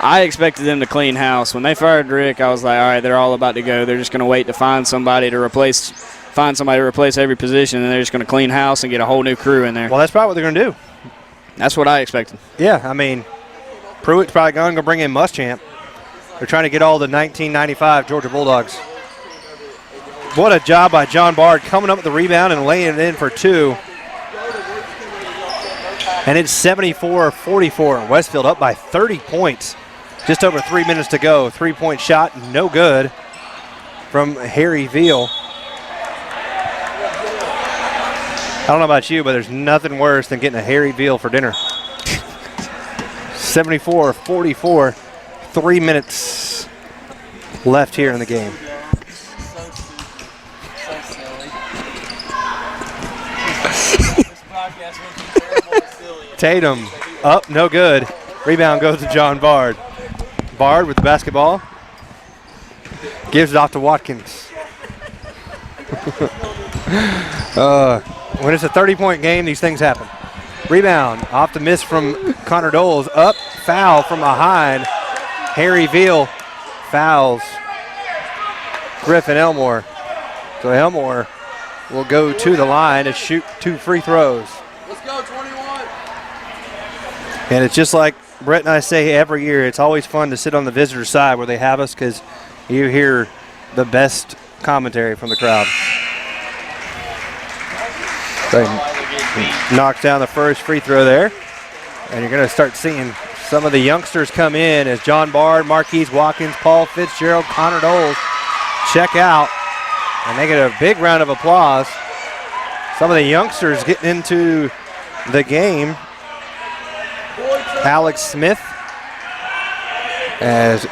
I expected them to clean house. When they fired Rick, I was like, all right, they're all about to go. They're just going to wait to find somebody to replace every position, and they're just going to clean house and get a whole new crew in there. Well, that's probably what they're going to do. That's what I expected. Yeah, I mean, Pruitt's probably going to bring in Muschamp. They're trying to get all the 1995 Georgia Bulldogs. What a job by John Bard coming up with the rebound and laying it in for two. And it's 74-44. Westfield up by 30 points. Just over 3 minutes to go. Three-point shot, no good from Harry Veal. I don't know about you, but there's nothing worse than getting a Harry Veal for dinner. 74-44. 3 minutes left here in the game. Tatum up, no good. Rebound goes to John Bard. Bard with the basketball. Gives it off to Watkins. When it's a 30-point game, these things happen. Rebound off the miss from Connor Doles. Up, foul from behind. Harry Veal fouls Griffin Elmore. So Elmore will go to the line to shoot two free throws. Let's go, 21. And it's just like Brett and I say every year, it's always fun to sit on the visitor side where they have us because you hear the best commentary from the crowd. They knocks down the first free throw there. And you're going to start seeing some of the youngsters come in as John Bard, Marquise Watkins, Paul Fitzgerald, Connor Doles check out. And they get a big round of applause. Some of the youngsters getting into the game. Alex Smith as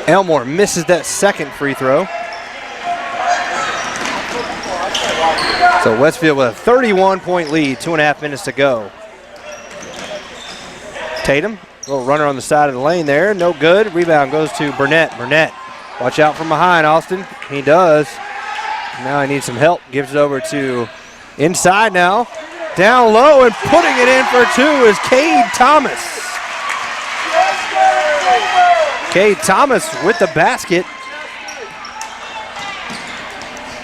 Elmore misses that second free throw. So Westfield with a 31-point lead, 2.5 minutes to go. Tatum, little runner on the side of the lane there, no good. Rebound goes to Burnett. Burnett, watch out from behind, Austin. He does. Now he needs some help. Gives it over to inside now. Down low and putting it in for two is Cade Thomas. Cade Thomas with the basket.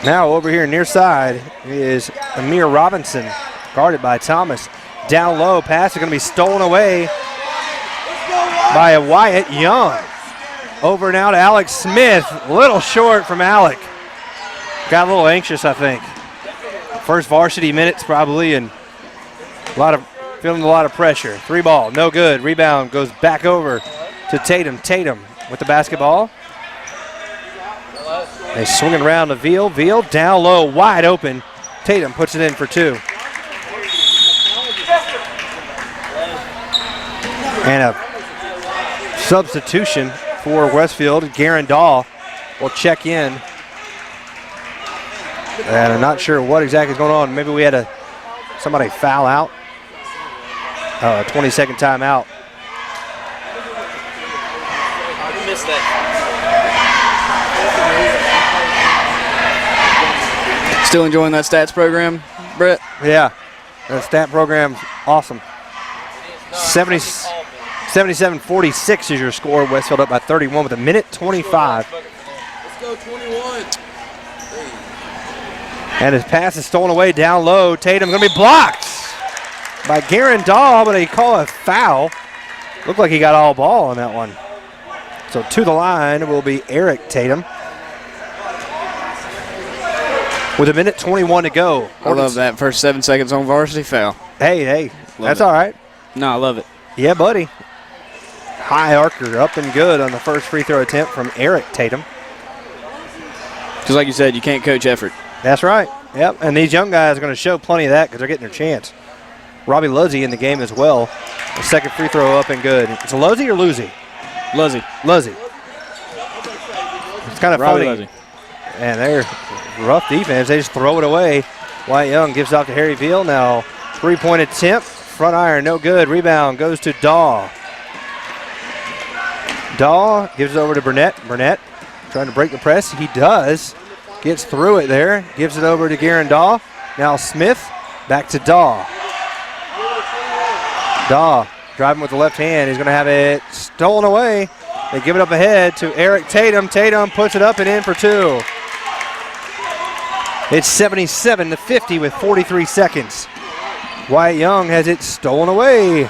Now over here near side is Amir Robinson, guarded by Thomas. Down low, pass is going to be stolen away by a Wyatt Young. Over now to Alex Smith, a little short from Alec. Got a little anxious, I think. First varsity minutes probably, and feeling a lot of pressure. Three ball, no good. Rebound goes back over to Tatum. Tatum with the basketball. They swing it around to Veal. Veal down low, wide open. Tatum puts it in for two. And a substitution for Westfield. Garen Dahl will check in. And I'm not sure what exactly is going on. Maybe we had somebody foul out. A 20-second timeout. I missed that. Still enjoying that stats program, Brett? Yeah, that stat program's awesome. 77-46 is your score. Westfield up by 31 with a minute 25. Let's go, 21. And his pass is stolen away down low. Tatum going to be blocked by Garen Dahl, but they call a foul. Looked like he got all ball on that one. So to the line will be Eric Tatum. With 1:21 to go. I love that first 7 seconds on varsity foul. Hey, that's all right. No, I love it. Yeah, buddy. High arcer up and good on the first free throw attempt from Eric Tatum. Just like you said, you can't coach effort. That's right. Yep, and these young guys are going to show plenty of that because they're getting their chance. Robbie Luzzy in the game as well. The second free throw up and good. It's a Luzzy or Luzzy? Luzzy. It's kind of Robbie funny. Luzzy. And they're rough defense. They just throw it away. Wyatt Young gives it off to Harry Veal. Now three-point attempt. Front iron, no good. Rebound goes to Daw. Daw gives it over to Burnett. Burnett trying to break the press. He does. Gets through it there. Gives it over to Garen Daw. Now Smith back to Daw. Daw driving with the left hand. He's going to have it stolen away. They give it up ahead to Eric Tatum. Tatum puts it up and in for two. It's 77-50 with 43 seconds. Wyatt Young has it stolen away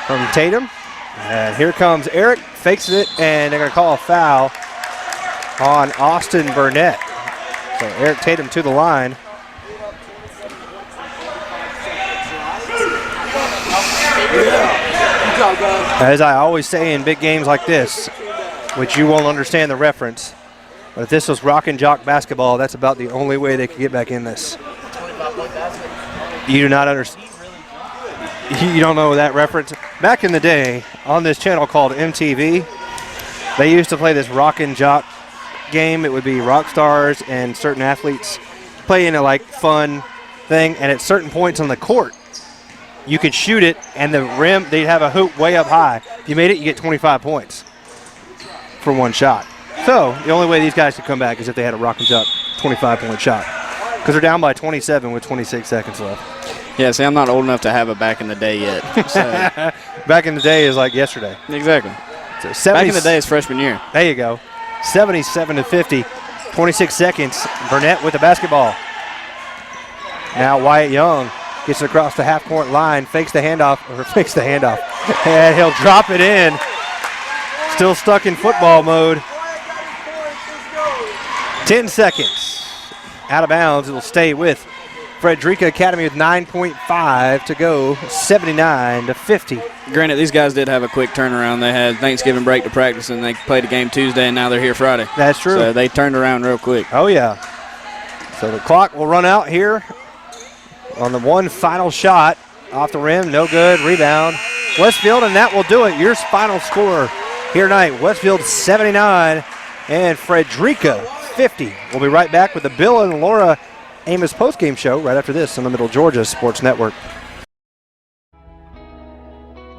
from Tatum. And here comes Eric, fakes it, and they're going to call a foul on Austin Burnett. So Eric Tatum to the line. As I always say in big games like this, which you won't understand the reference, but if this was rock and jock basketball, that's about the only way they could get back in this. You do not understand. You don't know that reference. Back in the day, on this channel called MTV, they used to play this rock and jock game. It would be rock stars and certain athletes playing a like fun thing, and at certain points on the court, you could shoot it, and the rim, they'd have a hoop way up high. If you made it, you get 25 points for one shot. So the only way these guys could come back is if they had a rock and jock 25-point shot, because they're down by 27 with 26 seconds left. Yeah, see, I'm not old enough to have a back in the day yet. So. Back in the day is like yesterday. Exactly. So back in the day is freshman year. There you go. 77-50, 26 seconds. Burnett with the basketball. Now Wyatt Young gets it across the half-court line, fakes the handoff, and he'll drop it in. Still stuck in football mode. 10 seconds. Out of bounds. It'll stay with Frederica Academy with 9.5 to go, 79-50. Granted, these guys did have a quick turnaround. They had Thanksgiving break to practice, and they played a game Tuesday, and now they're here Friday. That's true. So they turned around real quick. Oh, yeah. So the clock will run out here on the one final shot. Off the rim, no good. Rebound. Westfield, and that will do it. Your final score here tonight, Westfield 79 and Frederica 50. We'll be right back with the Bill and Laura Amos postgame show right after this on the Middle Georgia Sports Network.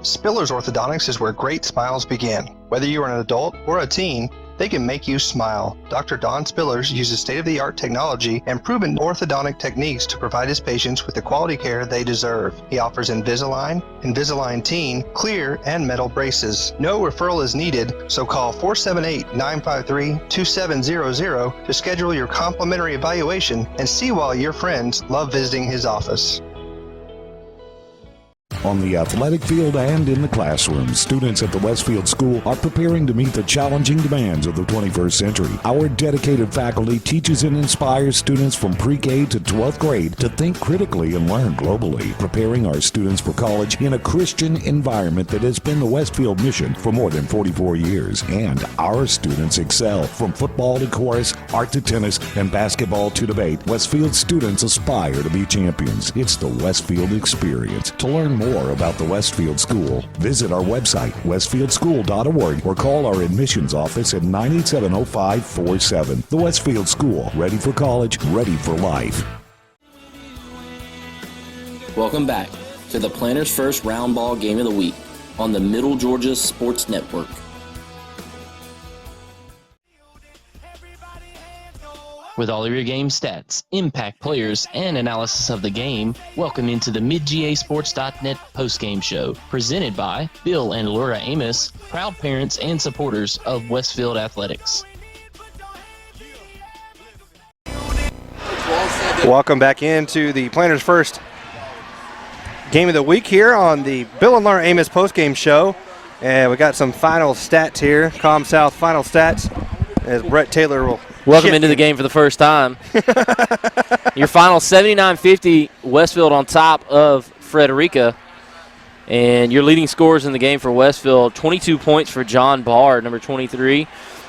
Spillers Orthodontics is where great smiles begin. Whether you are an adult or a teen, they can make you smile. Dr. Don Spillers uses state-of-the-art technology and proven orthodontic techniques to provide his patients with the quality care they deserve. He offers Invisalign, Invisalign Teen, clear, and metal braces. No referral is needed, so call 478-953-2700 to schedule your complimentary evaluation and see why your friends love visiting his office. On the athletic field and in the classroom, students at the Westfield School are preparing to meet the challenging demands of the 21st century. Our dedicated faculty teaches and inspires students from pre-K to 12th grade to think critically and learn globally, preparing our students for college in a Christian environment that has been the Westfield mission for more than 44 years. And our students excel from football to chorus, art to tennis, and basketball to debate. Westfield students aspire to be champions. It's the Westfield experience. To learn more about the Westfield School, visit our website, westfieldschool.org, or call our admissions office at 987-0547. The Westfield School, ready for college, ready for life. Welcome back to the Planners First Round Ball Game of the Week on the Middle Georgia Sports Network. With all of your game stats, impact players, and analysis of the game, welcome into the MidGASports.net postgame show, presented by Bill and Laura Amos, proud parents and supporters of Westfield Athletics. Welcome back into the Planners First game of the week here on the Bill and Laura Amos postgame show. And we got some final stats here, Com South final stats, as Brett Taylor will welcome into the game for the first time. Your final 79-50, Westfield on top of Frederica. And your leading scorers in the game for Westfield, 22 points for John Bard, number 23.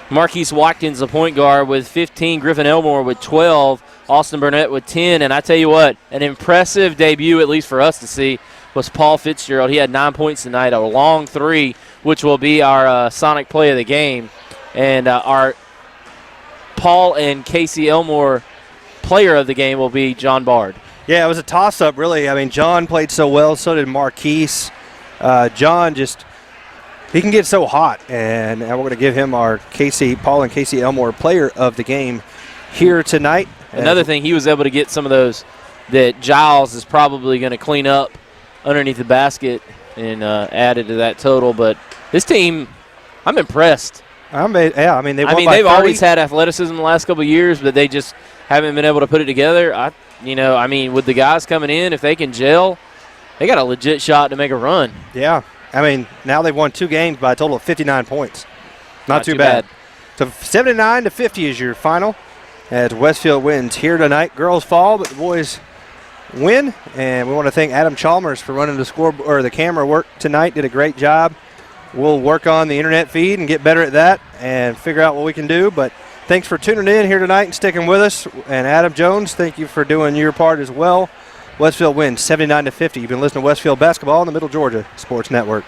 Marquise Watkins, the point guard, with 15. Griffin Elmore with 12. Austin Burnett with 10. And I tell you what, an impressive debut, at least for us to see, was Paul Fitzgerald. He had 9 points tonight, a long three, which will be our Sonic play of the game. And our Paul and Casey Elmore player of the game will be John Bard. Yeah, it was a toss-up, really. I mean, John played so well, so did Marquise. John just, he can get so hot, and we're going to give him our Paul and Casey Elmore player of the game here tonight. Another thing, he was able to get some of those that Giles is probably going to clean up underneath the basket and added to that total. But this team, I'm impressed. They've always had athleticism the last couple of years, but they just haven't been able to put it together. With the guys coming in, if they can gel, they got a legit shot to make a run. Yeah. Now they've won 2 games by a total of 59 points. Not too bad. So 79-50 is your final as Westfield wins here tonight. Girls fall, but the boys win. And we want to thank Adam Chalmers for running the camera work tonight. Did a great job. We'll work on the internet feed and get better at that and figure out what we can do. But thanks for tuning in here tonight and sticking with us. And Adam Jones, thank you for doing your part as well. Westfield wins 79-50. You've been listening to Westfield Basketball on the Middle Georgia Sports Network.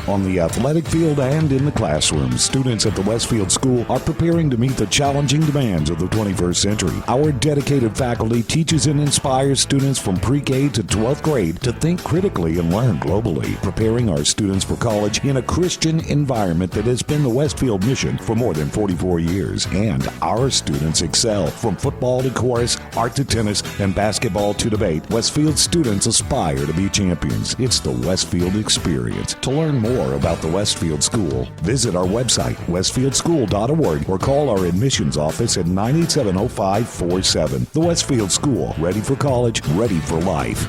On the athletic field and in the classroom, students at the Westfield School are preparing to meet the challenging demands of the 21st century. Our dedicated faculty teaches and inspires students from pre-K to 12th grade to think critically and learn globally, preparing our students for college in a Christian environment that has been the Westfield mission for more than 44 years. And our students excel from football to chorus, art to tennis, and basketball to debate. Westfield students aspire to be champions. It's the Westfield experience. To learn more about the Westfield School, visit our website, westfieldschool.org, or call our admissions office at 987-0547. The Westfield School, ready for college, ready for life.